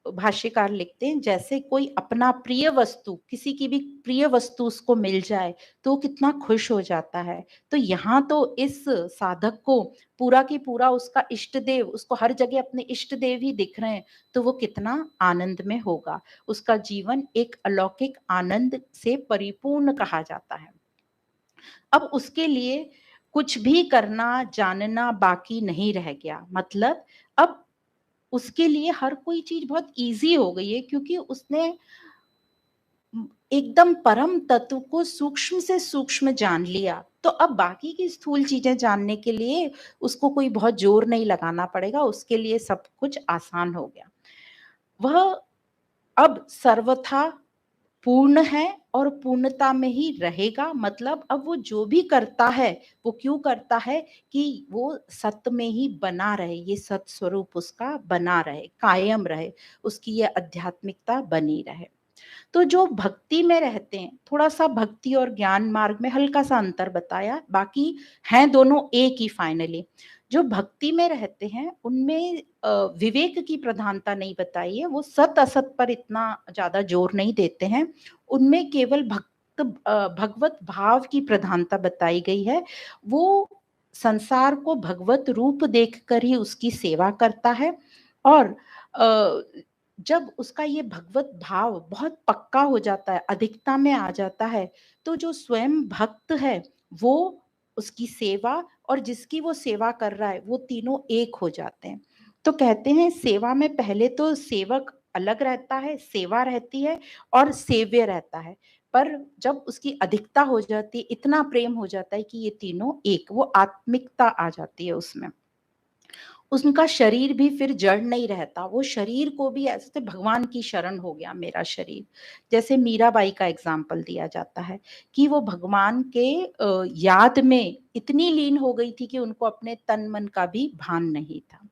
भाष्यकार लिखते हैं जैसे कोई अपना प्रिय वस्तु किसी की भी प्रिय वस्तु उसको मिल जाए तो वो कितना खुश हो जाता है। तो यहाँ तो इस साधक को पूरा की पूरा उसका इष्ट देव उसको हर जगह अपने इष्ट देव ही दिख रहे हैं तो वो कितना आनंद में होगा। उसका जीवन एक अलौकिक आनंद से परिपूर्ण कहा जाता है। अब उसके लिए कुछ भी करना जानना बाकी नहीं रह गया। मतलब अब उसके लिए हर कोई चीज़ बहुत ईज़ी हो गई है क्योंकि उसने एकदम परम तत्व को सूक्ष्म से सूक्ष्म जान लिया। तो अब बाकी की स्थूल चीज़ें जानने के लिए उसको कोई बहुत ज़ोर नहीं लगाना पड़ेगा, उसके लिए सब कुछ आसान हो गया। वह अब सर्वथा पूर्ण है और पूर्णता में ही रहेगा। मतलब अब वो जो भी करता है, वो क्यों करता है कि वो सत्य में ही बना रहे, ये सत स्वरूप उसका बना रहे, कायम रहे, उसकी ये आध्यात्मिकता बनी रहे। तो जो भक्ति में रहते हैं, थोड़ा-सा भक्ति और ज्ञान मार्ग में हल्का-सा अंतर बताया, बाकी हैं दोनों एक ही फाइनली। जो भक्ति में रहते हैं, उनमें विवेक की प्रधानता नहीं बताई है, वो सत-असत पर इतना ज़्यादा जोर नहीं देते हैं। उनमें केवल भगवत भाव की प्रधानता बताई गई है। वो संसार को भगवत रूप देखकर ही उसकी सेवा करता है और अ, जब उसका ये भगवत भाव बहुत पक्का हो जाता है, अधिकता में आ जाता है, तो जो स्वयं भक्त है, वो उसकी सेवा और जिसकी वो सेवा कर रहा है, वो तीनों एक हो जाते हैं। तो कहते हैं सेवा में पहले तो सेवक अलग रहता है, सेवा रहती है और सेव्य रहता है। पर जब उसकी अधिकता हो जाती है, इतना प्रेम हो जाता है कि ये तीनों एक, वो आत्मिकता आ जाती है उसमें। उनका शरीर भी फिर जड़ नहीं रहता, वो शरीर को भी ऐसे भगवान की शरण हो गया मेरा शरीर। जैसे मीराबाई का एग्ज़ाम्पल दिया जाता है कि वो भगवान के याद में इतनी लीन हो गई थी कि उनको अपने तन-मन का भी भान नहीं था।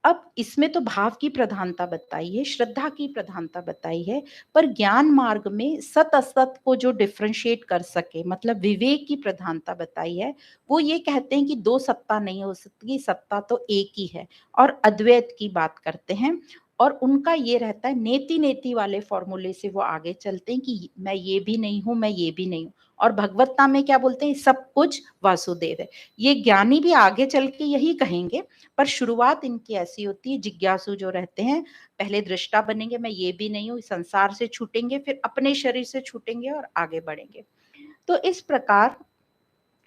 अब इसमें तो भाव की प्रधानता बताई है, श्रद्धा की प्रधानता बताई है, पर ज्ञान मार्ग में सत-असत को जो डिफरेंशिएट कर सके, मतलब विवेक की प्रधानता बताई है, वो ये कहते हैं कि 2 सत्ता नहीं हो सकती, सत्ता तो एक ही है और अद्वैत की बात करते हैं और उनका ये रहता है नेति-नेति वाले फ़ॉर्मूले से वो आगे चलते हैं कि मैं ये भी नहीं हूँ, मैं ये भी नहीं हूँ। और भगवत्ता में क्या बोलते हैं सब कुछ वासुदेव है। ये ज्ञानी भी आगे चल के यही कहेंगे, पर शुरुआत इनकी ऐसी होती है जिज्ञासु जो रहते हैं, पहले दृष्टा बनेंगे मैं ये भी नहीं हूँ, इस संसार से छूटेंगे, फिर अपने शरीर से छूटेंगे और आगे बढ़ेंगे। तो इस प्रकार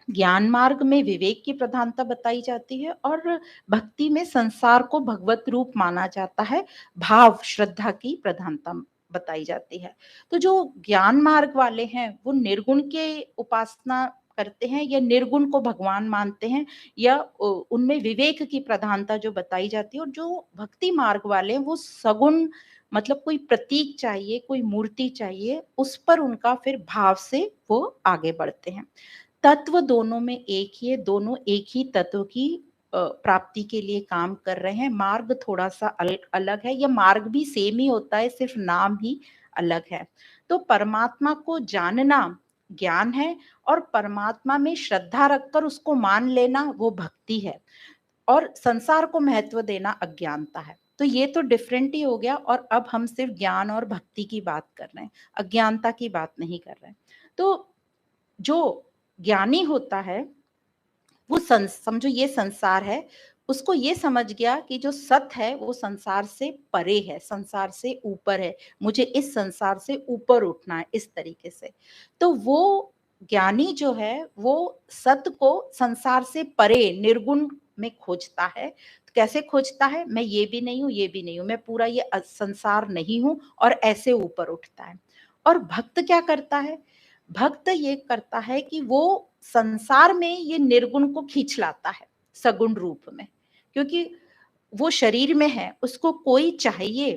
ज्ञान मार्ग में विवेक की प्रधानता बताई जाती है और भक्ति में संसार को भगवत रूप माना जाता है, भाव श्रद्धा की प्रधानता बताई जाती है। तो जो ज्ञान मार्ग वाले हैं वो निर्गुण के उपासना करते हैं या निर्गुण को भगवान मानते हैं या उनमें विवेक की प्रधानता जो बताई जाती है, और जो भक्ति मार्ग वाले हैं वो सगुण मतलब कोई प्रतीक चाहिए, कोई मूर्ति चाहिए, उस पर उनका फिर भाव से वो आगे बढ़ते हैं। तत्व दोनों में एक ही है, दोनों एक ही तत्व की प्राप्ति के लिए काम कर रहे हैं। मार्ग थोड़ा-सा अलग है, या मार्ग भी सेम ही होता है, सिर्फ नाम ही अलग है। तो परमात्मा को जानना ज्ञान है और परमात्मा में श्रद्धा रखकर उसको मान लेना वो भक्ति है, और संसार को महत्व देना अज्ञानता है। तो ये तो डिफरेंट ही हो गया, और अब हम सिर्फ ज्ञान और भक्ति की बात कर रहे हैं, अज्ञानता की बात नहीं कर रहे हैं। तो जो ज्ञानी होता है वो समझो ये संसार है, उसको ये समझ गया कि जो सत्य है वो संसार से परे है, संसार से ऊपर है, मुझे इस संसार से ऊपर उठना है इस तरीके से। तो वो ज्ञानी जो है वो सत्य को संसार से परे निर्गुण में खोजता है। तो कैसे खोजता है? मैं ये भी नहीं हूँ, ये भी नहीं हूँ, मैं पूरा ये संसार नहीं हूँ, और ऐसे ऊपर उठता है। और भक्त क्या करता है? भक्त ये करता है कि वो संसार में ये निर्गुण को खींच लाता है सगुण रूप में, क्योंकि वो शरीर में है, उसको कोई चाहिए,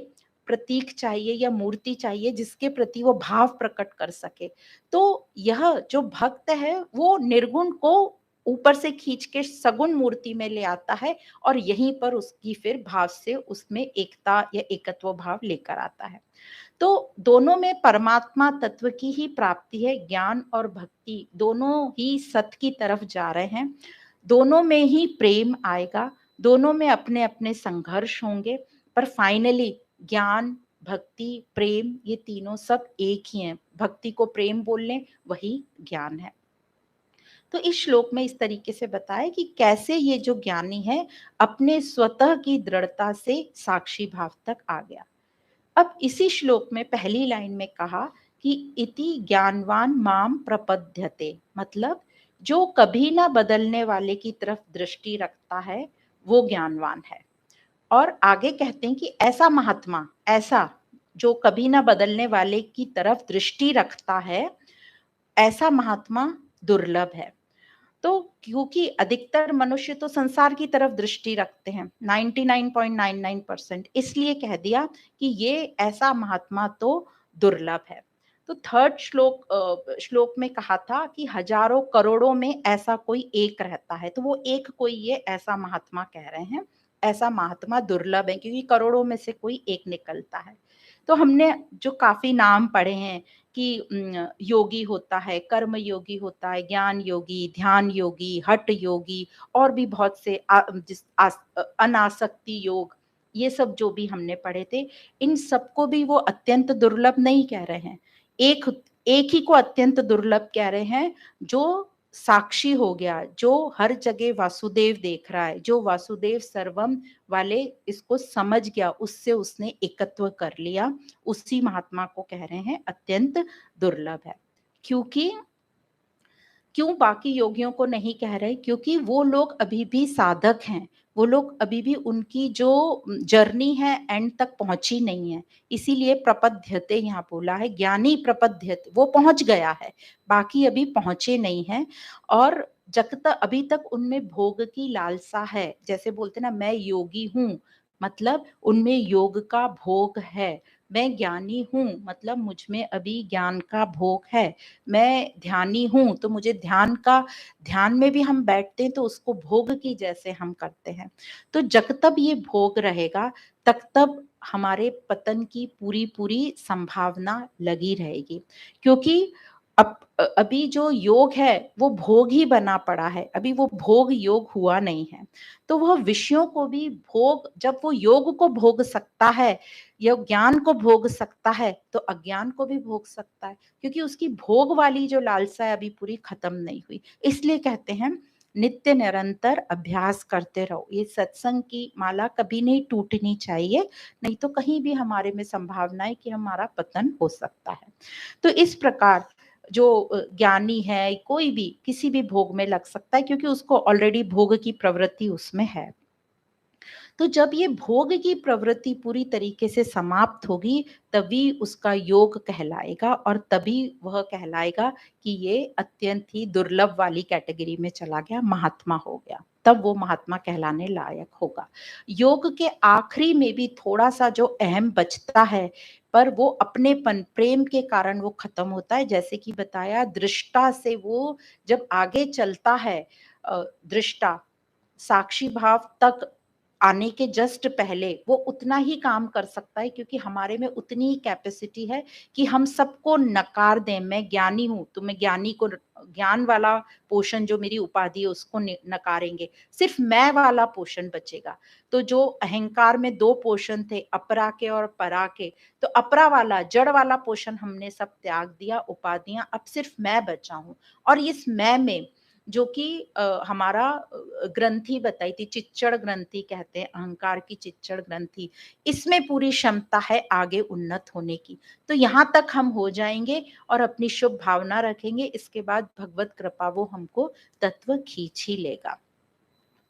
प्रतीक चाहिए या मूर्ति चाहिए जिसके प्रति वो भाव प्रकट कर सके। तो यह जो भक्त है वो निर्गुण को ऊपर से खींच के सगुण मूर्ति में ले आता है, और यहीं पर उसकी फिर भाव से उसमें एकता या एकत्व भाव लेकर आता है। तो दोनों में परमात्मा तत्व की ही प्राप्ति है। ज्ञान और भक्ति दोनों ही सत्य की तरफ जा रहे हैं, दोनों में ही प्रेम आएगा, दोनों में अपने अपने संघर्ष होंगे, पर फाइनली ज्ञान, भक्ति, प्रेम ये तीनों सब एक ही हैं। भक्ति को प्रेम बोल लें, वही ज्ञान है। तो इस श्लोक में इस तरीके से बताया कि कैसे ये जो ज्ञानी है अपने स्वतः की दृढ़ता से साक्षी भाव तक आ गया। अब इसी श्लोक में पहली लाइन में कहा कि इति ज्ञानवान माम प्रपद्यते, मतलब जो कभी ना बदलने वाले की तरफ दृष्टि रखता है वो ज्ञानवान है। और आगे कहते हैं कि ऐसा महात्मा, ऐसा जो कभी ना बदलने वाले की तरफ दृष्टि रखता है, ऐसा महात्मा दुर्लभ है। तो क्योंकि अधिकतर मनुष्य तो संसार की तरफ दृष्टि रखते हैं, 99.99%, इसलिए कह दिया कि ये ऐसा महात्मा तो दुर्लभ है। तो थर्ड श्लोक में कहा था कि हजारों करोड़ों में ऐसा कोई एक रहता है, तो वो एक कोई ये ऐसा महात्मा कह रहे हैं। ऐसा महात्मा दुर्लभ है क्योंकि करोड़ों में से कोई एक निकलता है। तो हमने जो काफी नाम पढ़े हैं कि योगी होता है, कर्म योगी होता है, ज्ञान योगी, ध्यान योगी, हठ योगी, और भी बहुत से अनासक्ति योग, ये सब जो भी हमने पढ़े थे, इन सबको भी वो अत्यंत दुर्लभ नहीं कह रहे हैं। एक एक ही को अत्यंत दुर्लभ कह रहे हैं, जो साक्षी हो गया, जो हर जगह वासुदेव देख रहा है, जो वासुदेव सर्वम वाले इसको समझ गया, उससे उसने एकत्व कर लिया, उसी महात्मा को कह रहे हैं अत्यंत दुर्लभ है। क्योंकि क्यों बाकी योगियों को नहीं कह रहे? क्योंकि वो लोग अभी भी साधक हैं, वो लोग अभी भी उनकी जो जर्नी है एंड तक पहुंची नहीं है, इसीलिए प्रपद्यते यहाँ बोला है। ज्ञानी प्रपद्यते, वो पहुंच गया है, बाकी अभी पहुंचे नहीं है। और जब तक अभी तक उनमें भोग की लालसा है, जैसे बोलते ना मैं योगी हूँ, मतलब उनमें योग का भोग है। मैं ज्ञानी हूँ, मतलब मुझ में अभी ज्ञान का भोग है। मैं ध्यानी हूँ, तो मुझे ध्यान में भी हम बैठते हैं तो उसको भोग की जैसे हम करते हैं। तो जब तक ये भोग रहेगा तब हमारे पतन की पूरी पूरी संभावना लगी रहेगी, क्योंकि अभी जो योग है वो भोग ही बना पड़ा है, अभी वो भोग योग हुआ नहीं है। तो वह विषयों को भी भोग, जब वो योग को भोग सकता है या ज्ञान को भोग सकता है तो अज्ञान को भी भोग सकता है, क्योंकि उसकी भोग वाली जो लालसा है अभी पूरी खत्म नहीं हुई। इसलिए कहते हैं नित्य निरंतर अभ्यास करते रहो। ये सत्संग की माला कभी नहीं टूटनी चाहिए, नहीं तो कहीं भी हमारे में संभावना है कि हमारा पतन हो सकता है। तो इस प्रकार जो ज्ञानी है कोई भी किसी भी भोग में लग सकता है, क्योंकि उसको ऑलरेडी भोग की प्रवृत्ति उसमें है। तो जब ये भोग की प्रवृत्ति पूरी तरीके से समाप्त होगी तभी उसका योग कहलाएगा, और तभी वह कहलाएगा कि ये अत्यंत ही दुर्लभ वाली कैटेगरी में चला गया, महात्मा हो गया, तब वो महात्मा कहलाने लायक होगा। योग के आखिरी में भी थोड़ा सा जो अहम बचता है, पर वो अपनेपन प्रेम के कारण वो खत्म होता है। जैसे कि बताया, दृष्टा से वो जब आगे चलता है, दृष्टा साक्षी भाव तक आने के जस्ट पहले वो उतना ही काम कर सकता है, क्योंकि हमारे में उतनी ही कैपेसिटी है कि हम सबको नकार दें। मैं ज्ञानी हूं तो मैं ज्ञानी को, ज्ञान वाला पोषण जो मेरी उपाधि है उसको नकारेंगे, सिर्फ मैं वाला पोषण बचेगा। तो जो अहंकार में दो पोषण थे, अपरा के और परा के, तो अपरा वाला जड़ वाला पोषण हमने सब त्याग दिया, उपाधियां, अब सिर्फ मैं बचा हूं। और इस मैं में जो कि हमारा ग्रंथि बताई थी, चिच्चड़ ग्रंथि कहते हैं, अहंकार की चिच्चड़ ग्रंथि, इसमें पूरी क्षमता है आगे उन्नत होने की। तो यहाँ तक हम हो जाएंगे और अपनी शुभ भावना रखेंगे, इसके बाद भगवत कृपा वो हमको तत्व खींच ही लेगा।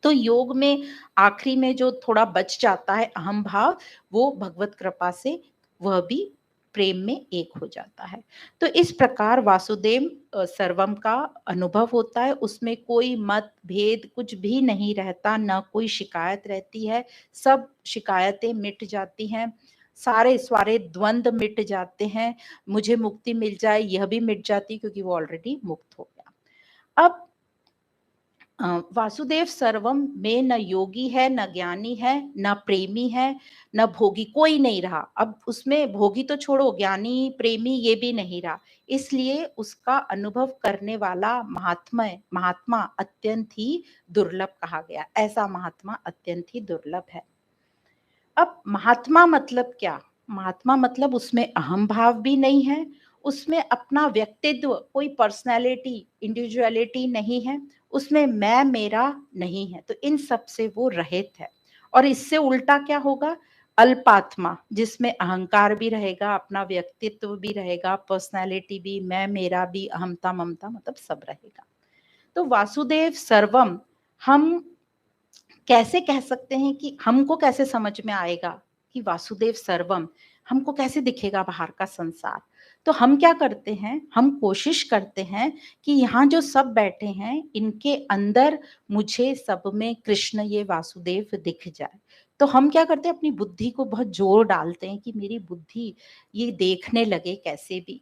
तो योग में आखिरी में जो थोड़ा बच जाता है अहम भाव, वो भगवत कृपा से वह भी प्रेम में एक हो जाता है। तो इस प्रकार वासुदेव सर्वम का अनुभव होता है, उसमें कोई मत भेद कुछ भी नहीं रहता, ना कोई शिकायत रहती है, सब शिकायतें मिट जाती हैं, सारे स्वारे द्वंद मिट जाते हैं, मुझे मुक्ति मिल जाए यह भी मिट जाती, क्योंकि वो ऑलरेडी मुक्त हो गया। अब वासुदेव सर्वम में न योगी है, न ज्ञानी है, न प्रेमी है, न भोगी, कोई नहीं रहा। अब उसमें भोगी तो छोड़ो, ज्ञानी प्रेमी ये भी नहीं रहा, इसलिए उसका अनुभव करने वाला महात्मा अत्यंत ही दुर्लभ कहा गया। ऐसा महात्मा अत्यंत ही दुर्लभ है। अब महात्मा मतलब क्या? महात्मा मतलब उसमें अहम भाव भी नहीं है, उसमें अपना व्यक्तित्व, कोई पर्सनैलिटी, इंडिविजुअलिटी नहीं है, उसमें मैं मेरा नहीं है, तो इन सब से वो रहित है। और इससे उल्टा क्या होगा? अल्पात्मा, जिसमें अहंकार भी रहेगा, अपना व्यक्तित्व भी रहेगा, पर्सनैलिटी भी, मैं मेरा भी, अहमता ममता मतलब सब रहेगा। तो वासुदेव सर्वम हम कैसे कह सकते हैं कि हमको कैसे समझ में आएगा कि वासुदेव सर्वम, हमको कैसे दिखेगा बाहर का संसार? तो हम क्या करते हैं, हम कोशिश करते हैं कि यहाँ जो सब बैठे हैं इनके अंदर मुझे सब में कृष्ण ये वासुदेव दिख जाए। तो हम क्या करते हैं, अपनी बुद्धि को बहुत जोर डालते हैं कि मेरी बुद्धि ये देखने लगे कैसे भी।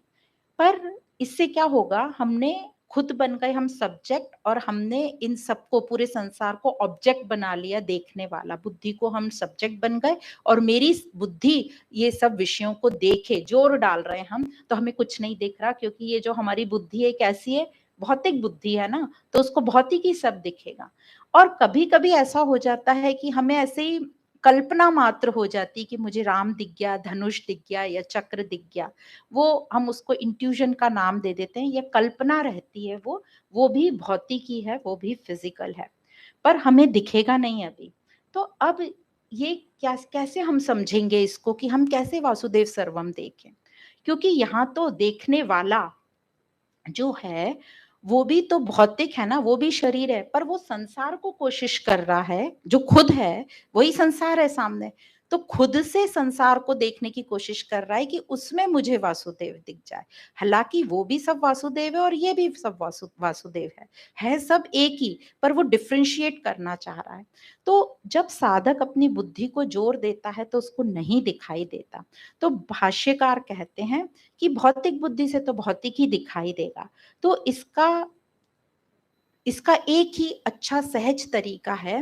पर इससे क्या होगा, हमने खुद बन गए हम सब्जेक्ट, और हमने इन सबको, पूरे संसार को ऑब्जेक्ट बना लिया, देखने वाला बुद्धि को हम सब्जेक्ट बन गए, और मेरी बुद्धि ये सब विषयों को देखे, जोर डाल रहे हैं हम, तो हमें कुछ नहीं दिख रहा, क्योंकि ये जो हमारी बुद्धि है कैसी है, भौतिक बुद्धि है ना, तो उसको भौतिक ही सब दिखेगा। और कभी कभी ऐसा हो जाता है कि हमें ऐसे ही कल्पना मात्र हो जाती कि मुझे राम दिख गया, धनुष दिख गया या चक्र दिख गया, वो हम उसको इंट्यूजन का नाम दे देते हैं, ये कल्पना रहती है, वो भी भौतिक ही है, वो भी फिजिकल है, पर हमें दिखेगा नहीं अभी। तो अब ये क्या, कैसे हम समझेंगे इसको कि हम कैसे वासुदेव सर्वम देखें? क्योंकि यहाँ तो देखने वाला जो है वो भी तो भौतिक है ना, वो भी शरीर है, पर वो संसार को कोशिश कर रहा है, जो खुद है वही संसार है सामने, तो खुद से संसार को देखने की कोशिश कर रहा है कि उसमें मुझे वासुदेव दिख जाए। हालांकि वो भी सब वासुदेव है और ये भी सब वासुदेव है सब एक ही, पर वो डिफ्रेंशिएट करना चाह रहा है। तो जब साधक अपनी बुद्धि को जोर देता है तो उसको नहीं दिखाई देता। तो भाष्यकार कहते हैं कि भौतिक बुद्धि से तो भौतिक ही दिखाई देगा। तो इसका एक ही अच्छा सहज तरीका है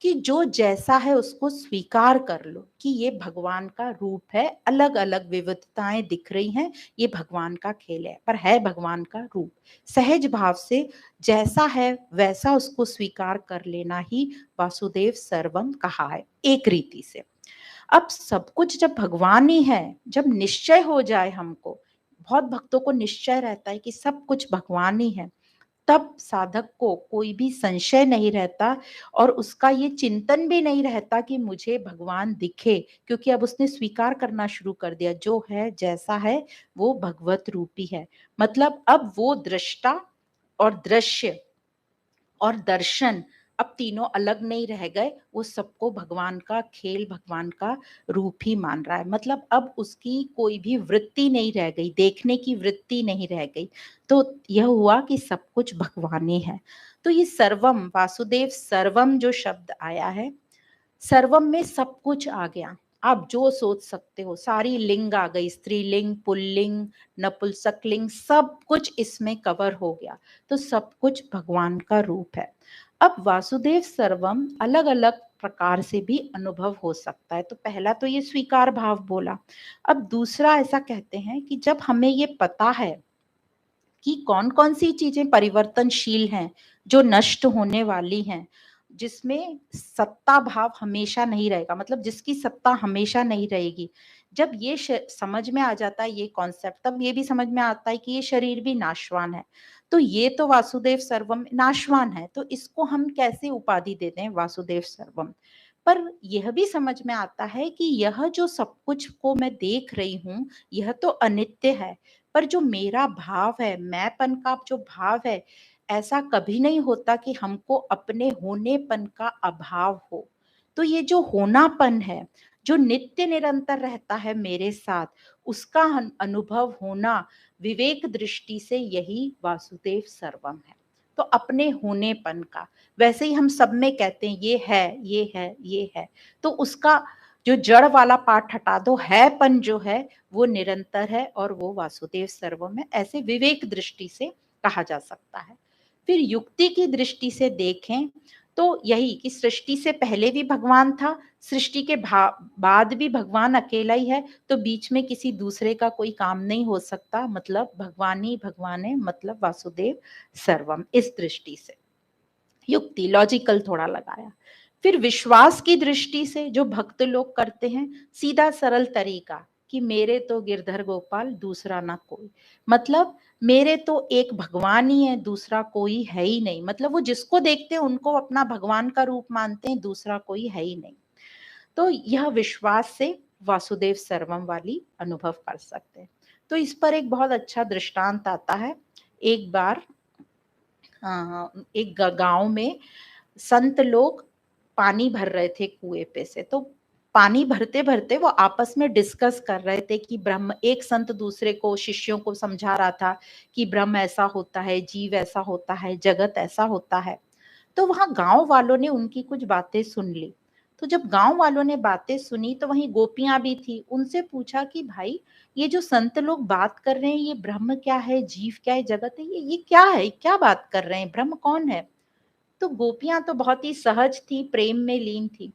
कि जो जैसा है उसको स्वीकार कर लो कि ये भगवान का रूप है, अलग-अलग विविधताएं दिख रही हैं, ये भगवान का खेल है, पर है भगवान का रूप। सहज भाव से जैसा है वैसा उसको स्वीकार कर लेना ही वासुदेव सर्वम कहा है, एक रीति से। अब सब कुछ जब भगवान ही है, जब निश्चय हो जाए हमको, बहुत भक्तों को निश्चय रहता है कि सब कुछ भगवान ही है, तब साधक को कोई भी संशय नहीं रहता और उसका ये चिंतन भी नहीं रहता कि मुझे भगवान दिखे, क्योंकि अब उसने स्वीकार करना शुरू कर दिया, जो है जैसा है वो भगवत रूपी है। मतलब अब वो दृष्टा और दृश्य और दर्शन अब तीनों अलग नहीं रह गए, वो सबको भगवान का खेल, भगवान का रूप ही मान रहा है। मतलब अब उसकी कोई भी वृत्ति नहीं रह गई, देखने की वृत्ति नहीं रह गई। तो यह हुआ कि सब कुछ भगवान ही है। तो ये सर्वम, वासुदेव सर्वम जो शब्द आया है, सर्वम में सब कुछ आ गया। आप जो सोच सकते हो, सारी लिंग आ गई, स्त्रीलिंग, पुल्लिंग, नपुंसकलिंग, सब कुछ इसमें कवर हो गया। तो सब कुछ भगवान का रूप है। अब वासुदेव सर्वम अलग अलग प्रकार से भी अनुभव हो सकता है। तो पहला तो ये स्वीकार भाव बोला। अब दूसरा ऐसा कहते हैं कि जब हमें ये पता है कि कौन कौन सी चीजें परिवर्तनशील हैं, जो नष्ट होने वाली हैं, जिसमें सत्ता भाव हमेशा नहीं रहेगा, मतलब जिसकी सत्ता हमेशा नहीं रहेगी। जब ये समझ में आ जाता है ये कॉन्सेप्ट, तब ये भी समझ में आता है कि ये शरीर भी नाशवान है। तो ये तो वासुदेव सर्वम नाशवान है, तो इसको हम कैसे उपाधि देते हैं वासुदेव सर्वम। पर यह भी समझ में आता है कि यह जो सब कुछ को मैं देख रही हूँ, यह तो अनित्य है, पर जो मेरा भाव है, मैंपन का जो भाव है, ऐसा कभी नहीं होता कि हमको अपने होनेपन का अभाव हो। तो ये जो होनापन है, जो नित्य निरंतर रहता है मेरे साथ, उसका अनुभव होना विवेक दृष्टि से यही वासुदेव सर्वम है। तो अपने होनेपन का, वैसे ही हम सब में कहते हैं ये है, ये है, ये है, तो उसका जो जड़ वाला पार्ट हटा दो, है पन जो है वो निरंतर है और वो वासुदेव सर्वम है। ऐसे विवेक दृष्टि से कहा जा सकता है। फिर युक्ति की दृष्टि से देखें तो यही कि सृष्टि से पहले भी भगवान था, सृष्टि के बाद भी भगवान अकेला ही है, तो बीच में किसी दूसरे का कोई काम नहीं हो सकता, मतलब भगवान ही भगवान है, मतलब वासुदेव सर्वम। इस दृष्टि से युक्ति लॉजिकल थोड़ा लगाया। फिर विश्वास की दृष्टि से जो भक्त लोग करते हैं, सीधा सरल तरीका कि मेरे तो गिरधर गोपाल, दूसरा ना कोई, मतलब मेरे तो एक भगवान ही है, दूसरा कोई है ही नहीं। मतलब वो जिसको देखते हैं उनको अपना भगवान का रूप मानते हैं, दूसरा कोई है ही नहीं। तो यह विश्वास से वासुदेव सर्वम वाली अनुभव कर सकते हैं। तो इस पर एक बहुत अच्छा दृष्टांत आता है। एक बार एक गांव में संत लोग पानी भर रहे थे कुएं पे से। तो पानी भरते भरते वो आपस में डिस्कस कर रहे थे कि ब्रह्म, एक संत दूसरे को, शिष्यों को समझा रहा था कि ब्रह्म ऐसा होता है, जीव ऐसा होता है, जगत ऐसा होता है। तो वहां गांव वालों ने उनकी कुछ बातें सुन ली। तो जब गांव वालों ने बातें सुनी तो वहीं गोपियां भी थी, उनसे पूछा कि भाई, ये जो संत लोग बात कर रहे हैं, ये ब्रह्म क्या है, जीव क्या है, जगत है, ये क्या है, क्या बात कर रहे हैं, ब्रह्म कौन है। तो गोपियां तो बहुत ही सहज थी, प्रेम में लीन थी।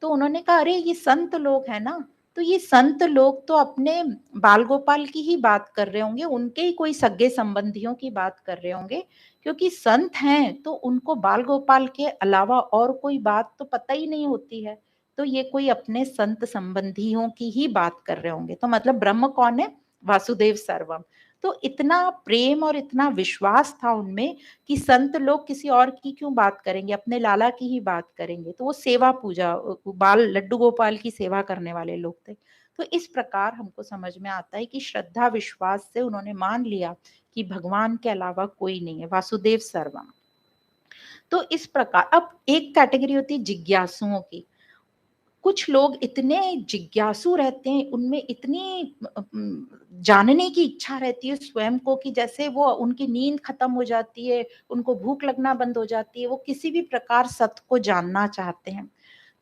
तो उन्होंने कहा, अरे ये संत लोग है ना, तो ये संत लोग तो अपने बाल गोपाल की ही बात कर रहे होंगे, उनके ही कोई सगे संबंधियों की बात कर रहे होंगे, क्योंकि संत हैं तो उनको बाल गोपाल के अलावा और कोई बात तो पता ही नहीं होती है। तो ये कोई अपने संत संबंधियों की ही बात कर रहे होंगे, तो मतलब ब्रह्म कौन है, वासुदेव सर्वम। तो इतना प्रेम और इतना विश्वास था उनमें कि संत लोग किसी और की क्यों बात करेंगे, अपने लाला की ही बात करेंगे। तो वो सेवा पूजा, बाल लड्डू गोपाल की सेवा करने वाले लोग थे। तो इस प्रकार हमको समझ में आता है कि श्रद्धा विश्वास से उन्होंने मान लिया कि भगवान के अलावा कोई नहीं है, वासुदेव सर्वम। तो इस प्रकार अब एक कैटेगरी होती है जिज्ञासुओं की। कुछ लोग इतने जिज्ञासु रहते हैं, उनमें इतनी जानने की इच्छा रहती है स्वयं को कि जैसे वो, उनकी नींद खत्म हो जाती है, उनको भूख लगना बंद हो जाती है, वो किसी भी प्रकार सत्य को जानना चाहते हैं।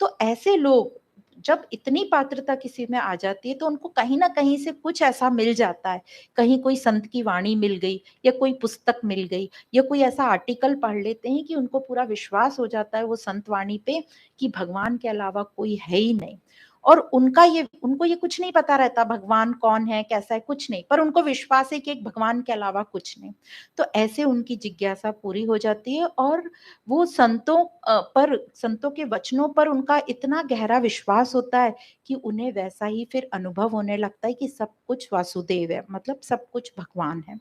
तो ऐसे लोग जब इतनी पात्रता किसी में आ जाती है तो उनको कहीं न कहीं से कुछ ऐसा मिल जाता है, कहीं कोई संत की वाणी मिल गई या कोई पुस्तक मिल गई या कोई ऐसा आर्टिकल पढ़ लेते हैं कि उनको पूरा विश्वास हो जाता है वो संत वाणी पे कि भगवान के अलावा कोई है ही नहीं। और उनको ये कुछ नहीं पता रहता भगवान कौन है, कैसा है, कुछ नहीं, पर उनको विश्वास है कि एक भगवान के अलावा कुछ नहीं। तो ऐसे उनकी जिज्ञासा पूरी हो जाती है और वो संतों के वचनों पर उनका इतना गहरा विश्वास होता है कि उन्हें वैसा ही फिर अनुभव होने लगता है कि सब कुछ वासुदेव है, मतलब सब कुछ भगवान है।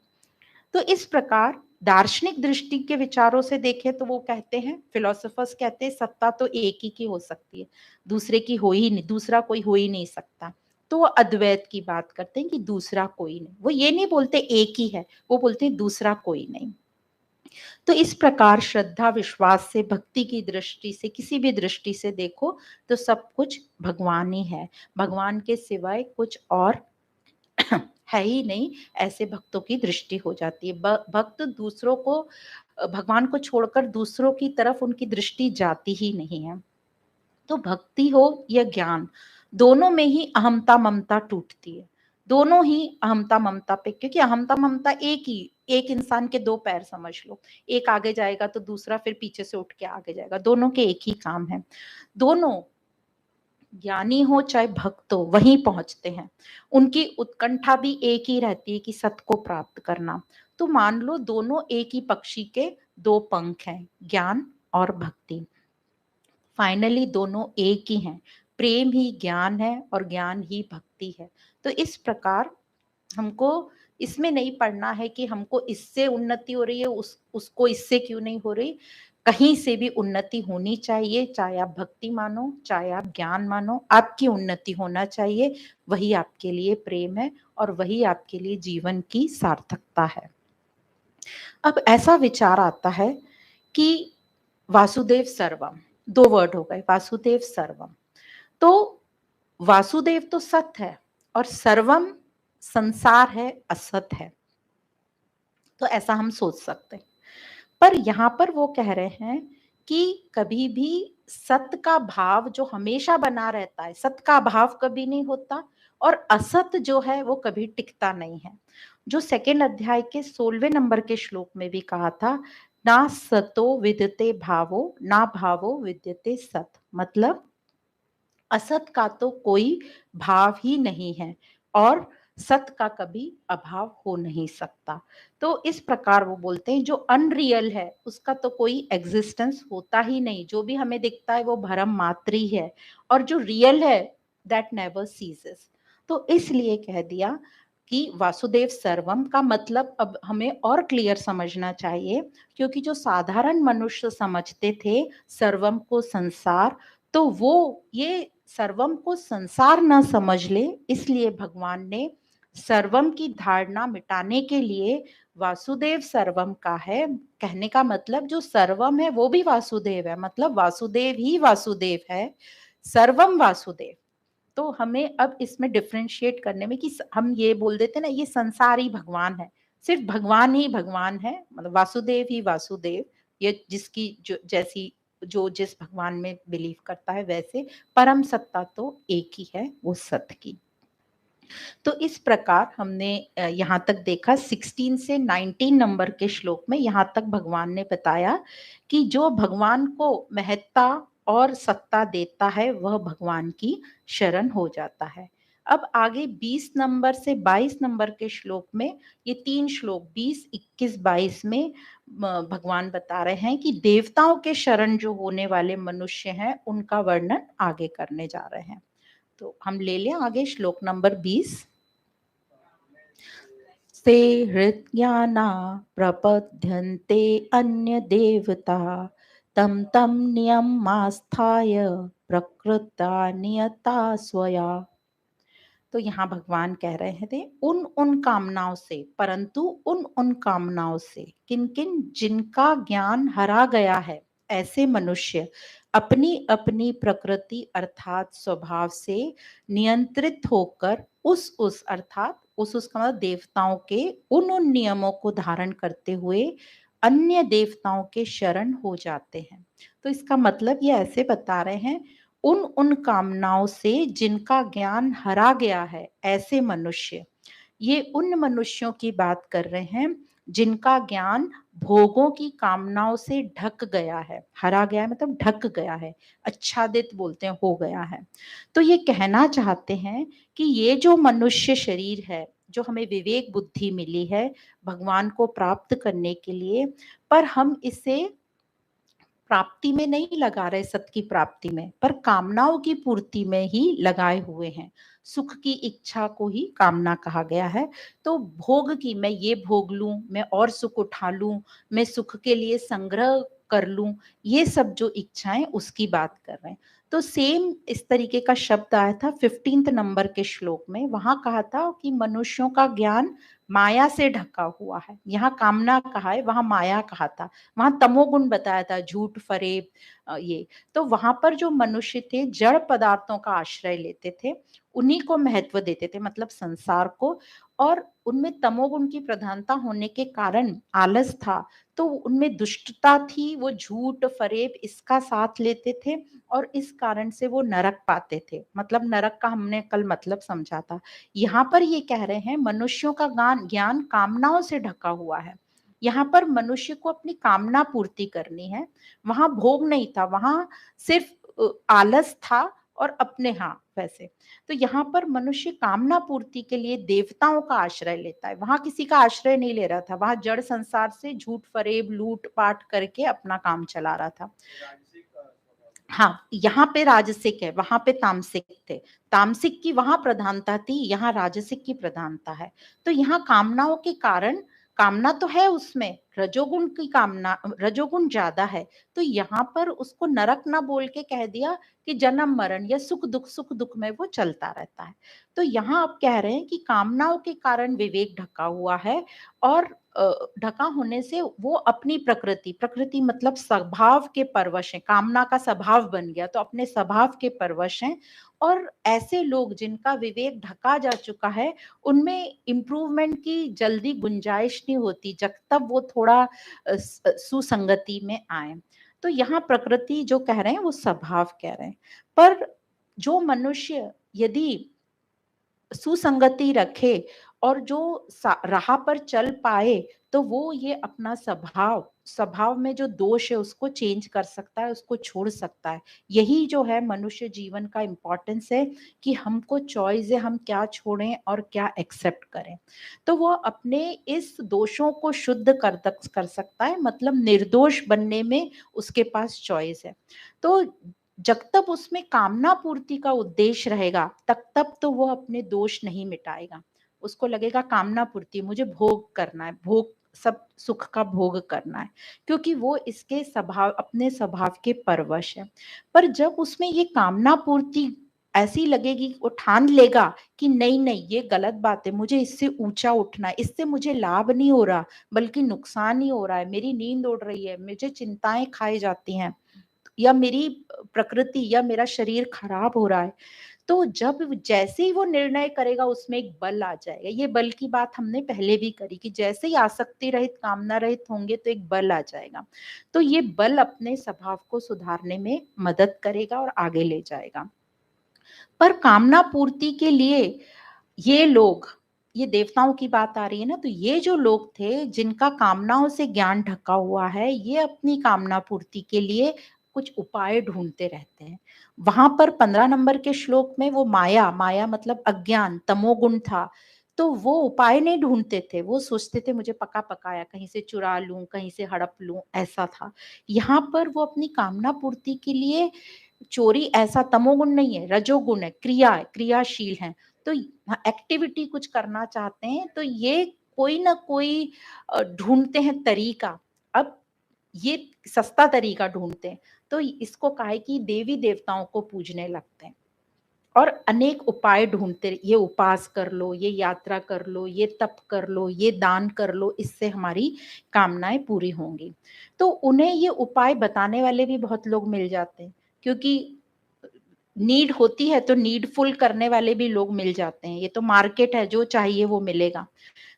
तो इस प्रकार दार्शनिक दृष्टि के विचारों से देखें तो वो कहते हैं, फिलोसोफर्स कहते हैं सत्ता तो एक ही की हो सकती है, दूसरे की हो ही नहीं, दूसरा कोई हो ही नहीं सकता। तो वो अद्वैत की बात करते हैं कि दूसरा कोई नहीं, वो ये नहीं बोलते एक ही है, वो बोलते हैं दूसरा कोई नहीं। तो इस प्रकार श्रद्धा विश्वास से, भक्ति की दृष्टि से, किसी भी दृष्टि से देखो तो सब कुछ भगवान ही है, भगवान के सिवाय कुछ और है ही नहीं, ऐसे भक्तों की दृष्टि हो जाती है। भक्त दूसरों को, भगवान को छोड़कर दूसरों की तरफ उनकी दृष्टि जाती ही नहीं है। तो भक्ति हो या ज्ञान, दोनों में ही अहमता ममता टूटती है। दोनों ही अहमता ममता पे, क्योंकि अहमता ममता एक इंसान के दो पैर समझ लो, एक आगे जाएगा तो दूसरा फिर पीछे से उठ के आगे जाएगा, दोनों के एक ही काम है। दोनों ज्ञानी हो चाहे भक्त हो वहीं पहुंचते हैं, उनकी उत्कंठा भी एक ही रहती है कि सत को प्राप्त करना। तो मान लो दोनों एक ही पक्षी के दो पंख हैं, ज्ञान और भक्ति। फाइनली दोनों एक ही हैं, प्रेम ही ज्ञान है और ज्ञान ही भक्ति है। तो इस प्रकार हमको इसमें नहीं पढ़ना है कि हमको इससे उन्नति हो रही है, उसको इससे क्यों नहीं हो रही। कहीं से भी उन्नति होनी चाहिए, चाहे आप भक्ति मानो चाहे आप ज्ञान मानो, आपकी उन्नति होना चाहिए। वही आपके लिए प्रेम है और वही आपके लिए जीवन की सार्थकता है। अब ऐसा विचार आता है कि वासुदेव सर्वम, दो वर्ड हो गए, वासुदेव सर्वम। तो वासुदेव तो सत्य है और सर्वम संसार है, असत है। तो ऐसा हम सोच सकते हैं, पर यहाँ पर वो कह रहे हैं कि कभी भी सत्य का भाव जो हमेशा बना रहता है, सत्य का भाव कभी नहीं होता और असत जो है वो कभी टिकता नहीं है। जो सेकेंड अध्याय के 16वें नंबर के श्लोक में भी कहा था, ना सतो विद्यते भावो ना भावो विद्यते सत, मतलब असत का तो कोई भाव ही नहीं है और सत का कभी अभाव हो नहीं सकता। तो इस प्रकार वो बोलते हैं जो अनरियल है उसका तो कोई एग्जिस्टेंस होता ही नहीं, जो भी हमें दिखता है वो भरम मात्र ही है, और जो रियल है दैट नेवर सीजेस। तो इसलिए कह दिया कि वासुदेव सर्वम का मतलब अब हमें और क्लियर समझना चाहिए, क्योंकि जो साधारण मनुष्य समझते थे सर्वम को संसार, तो वो ये सर्वम को संसार न समझ ले, इसलिए भगवान ने सर्वम की धारणा मिटाने के लिए वासुदेव सर्वम का है। कहने का मतलब जो सर्वम है वो भी वासुदेव है, मतलब वासुदेव ही वासुदेव है, सर्वम वासुदेव। तो हमें अब इसमें डिफरेंशिएट करने में कि हम ये बोल देते ना ये संसार ही भगवान है, सिर्फ भगवान ही भगवान है, मतलब वासुदेव ही वासुदेव, ये जिसकी जो जैसी जो जिस भगवान में बिलीव करता है वैसे, परम सत्ता तो एक ही है, वो सत्य की। तो इस प्रकार हमने यहाँ तक देखा 16 से 19 नंबर के श्लोक में, यहाँ तक भगवान ने बताया कि जो भगवान को महत्ता और सत्ता देता है वह भगवान की शरण हो जाता है। अब आगे 20 नंबर से 22 नंबर के श्लोक में, ये तीन श्लोक 20, 21, 22 में भगवान बता रहे हैं कि देवताओं के शरण जो होने वाले मनुष्य हैं उनका वर्णन आगे करने जा रहे हैं। तो हम ले लें आगे श्लोक नंबर 20। ते हृज्ञाना प्रपद्यन्ते अन्य देवता तं तं नियमास्थाय प्रकृता नियता स्वया। तो यहाँ भगवान कह रहे थे उन उन कामनाओं से, परंतु उन उन कामनाओं से किन किन जिनका ज्ञान हरा गया है, ऐसे मनुष्य अपनी अपनी प्रकृति अर्थात स्वभाव से नियंत्रित होकर उस अर्थात उस का मतलब देवताओं के उन नियमों को धारण करते हुए अन्य देवताओं के शरण हो जाते हैं। तो इसका मतलब ये ऐसे बता रहे हैं, उन कामनाओं से जिनका ज्ञान हरा गया है, ऐसे मनुष्य। ये उन मनुष्यों की बात कर रहे हैं जिनका ज्ञान भोगों की कामनाओं से ढक गया है। हरा गया है मतलब ढक गया है, आच्छादित बोलते हैं, हो गया है। तो ये कहना चाहते हैं कि ये जो मनुष्य शरीर है, जो हमें विवेक बुद्धि मिली है भगवान को प्राप्त करने के लिए, पर हम इसे प्राप्ति में नहीं लगा रहे, सत की प्राप्ति में, पर कामनाओं की पूर्ति में ही लगाए हुए हैं। सुख की इच्छा को ही कामना कहा गया है। तो भोग की, मैं ये भोग लूं, मैं और सुख उठा लूं, मैं सुख के लिए संग्रह कर लूं, ये सब जो इच्छाएं उसकी बात कर रहे हैं। तो सेम इस तरीके का शब्द आया था 15 नंबर के श्लोक में। वहां कहा था कि मनुष्यों का ज्ञान माया से ढका हुआ है। यहाँ कामना कहा है, वहां माया कहा था। वहां तमोगुण बताया था, झूठ, फरेब, ये। तो वहां पर जो मनुष्य थे जड़ पदार्थों का आश्रय लेते थे, उन्हीं को महत्व देते थे, मतलब संसार को। और उनमें तमोगुण की प्रधानता होने के कारण आलस था, तो उनमें दुष्टता थी, वो झूठ, फरेब इसका साथ लेते थे, और इस कारण से वो नरक पाते थे। मतलब नरक का हमने कल मतलब समझा था। यहाँ पर ये कह रहे हैं मनुष्यों का ज्ञान ज्ञान कामनाओं से ढका हुआ है। यहाँ पर मनुष्य को अपनी कामना पूर्ति करनी है। वहां भोग नहीं था, वहां सिर्फ आलस था, और अपने, हाँ वैसे। तो यहाँ पर मनुष्य कामना पूर्ति के लिए देवताओं का आश्रय लेता है, वहां किसी का आश्रय नहीं ले रहा था। वहां जड़ संसार से झूठ, फरेब, लूट पाट करके अपना काम चला रहा था। हाँ, यहाँ पे राजसिक है, वहां पे तामसिक थे। तामसिक की वहां प्रधानता थी, यहाँ राजसिक की प्रधानता है। तो यहाँ कामनाओं के कारण, कामना तो है उसमें, रजोगुण की कामना, रजोगुण ज्यादा है। तो यहाँ पर उसको नरक ना बोल के कह दिया कि जन्म मरण या सुख दुख, सुख दुख में वो चलता रहता है। तो यहाँ आप कह रहे हैं कि कामनाओं के कारण विवेक ढका हुआ है, और ढका होने से वो अपनी प्रकृति, प्रकृति मतलब स्वभाव के परवश है, कामना का स्वभाव बन गया, तो अपने स्वभाव के परवश हैं। और ऐसे लोग जिनका विवेक ढका जा चुका है, उनमें इम्प्रूवमेंट की जल्दी गुंजाइश नहीं होती जब तक वो थोड़ा सुसंगति में आए। तो यहाँ प्रकृति जो कह रहे हैं वो स्वभाव कह रहे हैं। पर जो मनुष्य यदि सुसंगति रखे और जो राह पर चल पाए, तो वो ये अपना स्वभाव, स्वभाव में जो दोष है उसको चेंज कर सकता है, उसको छोड़ सकता है। यही जो है मनुष्य जीवन का इम्पोर्टेंस है, कि हमको चॉइस है, हम क्या छोड़ें और क्या एक्सेप्ट करें। तो वो अपने इस दोषों को शुद्ध कर सकता है, मतलब निर्दोष बनने में उसके पास चॉइस है। तो जब तक उसमें कामना पूर्ति का उद्देश्य रहेगा, तब तक तो वो अपने दोष नहीं मिटाएगा। उसको लगेगा कामना पूर्ति, मुझे भोग करना है, भोग, सब सुख का भोग करना है, क्योंकि वो इसके स्वभाव, अपने स्वभाव के परवश है। पर जब उसमें ये कामना पूर्ति ऐसी लगेगी, वो ठान लेगा कि नहीं नहीं ये गलत बात है, मुझे इससे ऊंचा उठना है, इससे मुझे लाभ नहीं हो रहा बल्कि नुकसान ही हो रहा है, मेरी नींद उड़ रही है, मुझे चिंताएं खाई जाती हैं, या मेरी प्रकृति या मेरा शरीर खराब हो रहा है। तो जब जैसे ही वो निर्णय करेगा, उसमें एक बल आ जाएगा। ये बल की बात हमने पहले भी करी कि जैसे ही आसक्ति रहित, कामना रहित होंगे तो एक बल आ जाएगा। तो ये बल अपने स्वभाव को सुधारने में मदद करेगा और आगे ले जाएगा। पर कामना पूर्ति के लिए ये लोग, ये देवताओं की बात आ रही है ना, तो ये जो लोग थे जिनका कामनाओं से ज्ञान ढका हुआ है, ये अपनी कामना पूर्ति के लिए कुछ उपाय ढूंढते रहते हैं। वहां पर 15 नंबर के श्लोक में वो माया, माया मतलब अज्ञान, तमोगुण था। तो वो उपाय नहीं ढूंढते थे, वो सोचते थे मुझे पका पकाया कहीं से चुरा लूं, कहीं से हड़प लूं, ऐसा था। यहाँ पर वो अपनी कामना पूर्ति के लिए चोरी, ऐसा तमोगुण नहीं है, रजोगुण है, क्रिया है, क्रियाशील है। तो एक्टिविटी कुछ करना चाहते हैं, तो ये कोई ना कोई ढूंढते हैं तरीका। अब ये सस्ता तरीका ढूंढते हैं, तो इसको कहा है कि देवी देवताओं को पूजने लगते हैं, और अनेक उपाय ढूंढते, ये उपास कर लो, ये यात्रा कर लो, ये तप कर लो, ये दान कर लो, इससे हमारी कामनाएं पूरी होंगी। तो उन्हें ये उपाय बताने वाले भी बहुत लोग मिल जाते हैं, क्योंकि नीड होती है तो नीडफुल करने वाले भी लोग मिल जाते हैं। ये तो मार्केट है, जो चाहिए वो मिलेगा।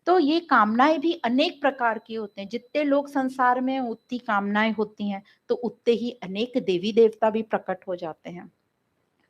तो ये कामनाएं भी अनेक प्रकार की होते हैं, जितने लोग संसार में उतनी कामनाएं होती हैं, तो उतने ही अनेक देवी देवता भी प्रकट हो जाते हैं।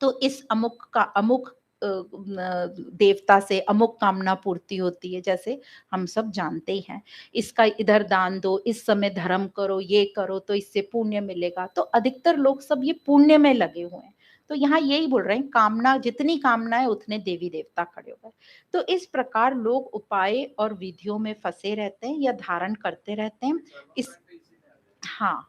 तो इस अमुक देवता से अमुक कामना पूर्ति होती है, जैसे हम सब जानते ही हैं। इसका इधर दान दो, इस समय धर्म करो, ये करो तो इससे पुण्य मिलेगा। तो अधिकतर लोग सब ये पुण्य में लगे हुए हैं। तो यहाँ यही बोल रहे हैं, कामना जितनी कामना है उतने देवी देवता खड़े हो गए। तो इस प्रकार लोग उपाय और विधियों में फंसे रहते हैं या धारण करते रहते हैं। इस हाँ,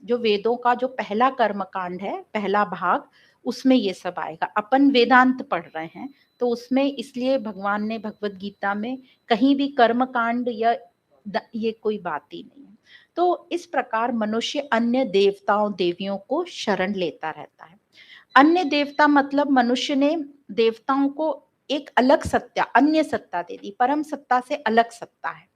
जो वेदों का जो पहला कर्म कांड है, पहला भाग, उसमें ये सब आएगा। अपन वेदांत पढ़ रहे हैं, तो उसमें इसलिए भगवान ने भगवत गीता में कहीं भी कर्म कांड या ये कोई बात ही नहीं है। तो इस प्रकार मनुष्य अन्य देवताओं देवियों को शरण लेता रहता है। अन्य देवता मतलब मनुष्य ने देवताओं को एक अलग सत्ता, अन्य सत्ता दे दी, परम सत्ता से अलग सत्ता है,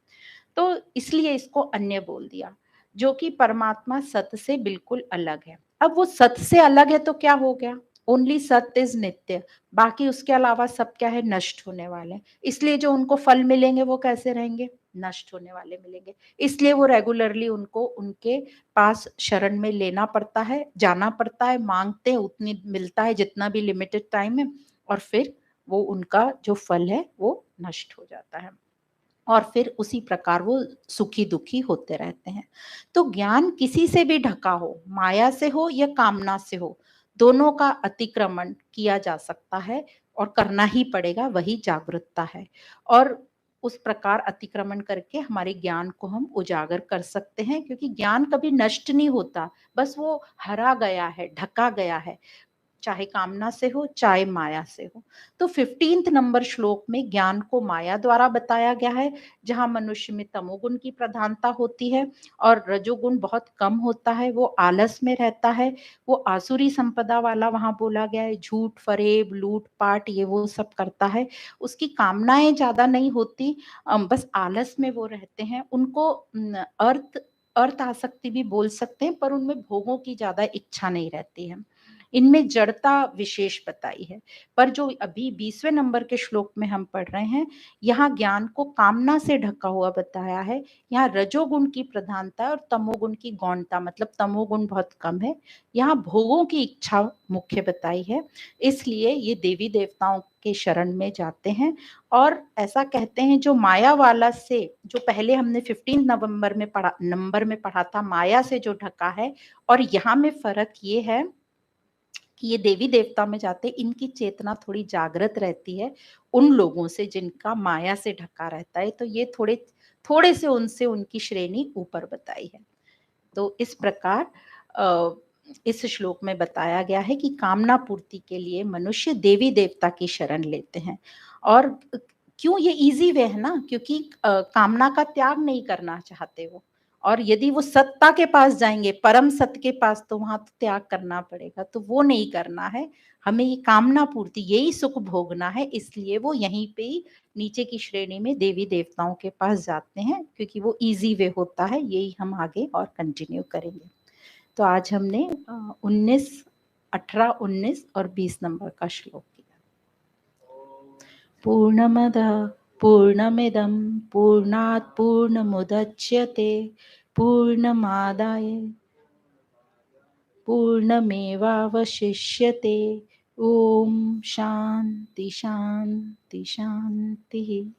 तो इसलिए इसको अन्य बोल दिया, जो कि परमात्मा सत से बिल्कुल अलग है। अब वो सत से अलग है तो क्या हो गया? ओनली सत इज नित्य, बाकी उसके अलावा सब क्या है? नष्ट होने वाले हैं। इसलिए जो उनको फल मिलेंगे वो कैसे रहेंगे? नष्ट होने वाले मिलेंगे। इसलिए वो रेगुलरली उनको उनके पास शरण में लेना पड़ता है, जाना पड़ता है, मांगते हैं, उतनी मिलता है जितना भी लिमिटेड टाइम है, और फिर वो उनका जो फल है वो नष्ट हो जाता है। और फिर उसी प्रकार वो सुखी दुखी होते रहते हैं। तो ज्ञान किसी से भी ढका हो, माया से हो या कामना से हो, दोनों का अतिक्रमण किया जा सकता है और करना ही पड़ेगा, वही जागरूकता है। और उस प्रकार अतिक्रमण करके हमारे ज्ञान को हम उजागर कर सकते हैं, क्योंकि ज्ञान कभी नष्ट नहीं होता, बस वो हरा गया है, ढका गया है, चाहे कामना से हो चाहे माया से हो। तो 15th नंबर श्लोक में ज्ञान को माया द्वारा बताया गया है, जहां मनुष्य में तमोगुण की प्रधानता होती है और रजोगुण बहुत कम होता है, वो आलस में रहता है, वो आसुरी संपदा वाला वहां बोला गया है, झूठ फरेब लूट पाट ये वो सब करता है। उसकी कामनाएं ज्यादा नहीं होती, बस आलस में वो रहते हैं। उनको अर्थ अर्थ आसक्ति भी बोल सकते हैं, पर उनमें भोगों की ज्यादा इच्छा नहीं रहती है। इनमें जड़ता विशेष बताई है। पर जो अभी 20वें नंबर के श्लोक में हम पढ़ रहे हैं, यहाँ ज्ञान को कामना से ढका हुआ बताया है। यहाँ रजोगुण की प्रधानता और तमोगुण की गौणता, मतलब तमोगुण बहुत कम है। यहाँ भोगों की इच्छा मुख्य बताई है, इसलिए ये देवी देवताओं के शरण में जाते हैं। और ऐसा कहते हैं, जो माया वाला से, जो पहले हमने 15 नंबर में पढ़ा था, माया से जो ढका है, और यहाँ में फर्क ये है कि ये देवी देवता में जाते, इनकी चेतना थोड़ी जागृत रहती है उन लोगों से जिनका माया से ढका रहता है। तो ये थोड़े थोड़े से उनसे उनकी श्रेणी ऊपर बताई है। तो इस प्रकार इस श्लोक में बताया गया है कि कामना पूर्ति के लिए मनुष्य देवी देवता की शरण लेते हैं। और क्यों ये इजी वे है ना, क्योंकि कामना का त्याग नहीं करना चाहते वो, और यदि वो सत्ता के पास जाएंगे, परम सत्य के पास, तो वहां तो त्याग करना पड़ेगा, तो वो नहीं करना है। हमें ये कामना पूर्ति, यही सुख भोगना है, इसलिए वो यहीं पे ही नीचे की श्रेणी में देवी देवताओं के पास जाते हैं, क्योंकि वो इजी वे होता है। यही हम आगे और कंटिन्यू करेंगे। तो आज हमने 19, 18, 19 और 20 नंबर का श्लोक किया। पूर्णमदः पूर्णमिदं पूर्णात् पूर्णमुदच्यते पूर्णमादाय पूर्णमेवावशिष्यते। ओम शांति शांति शांति।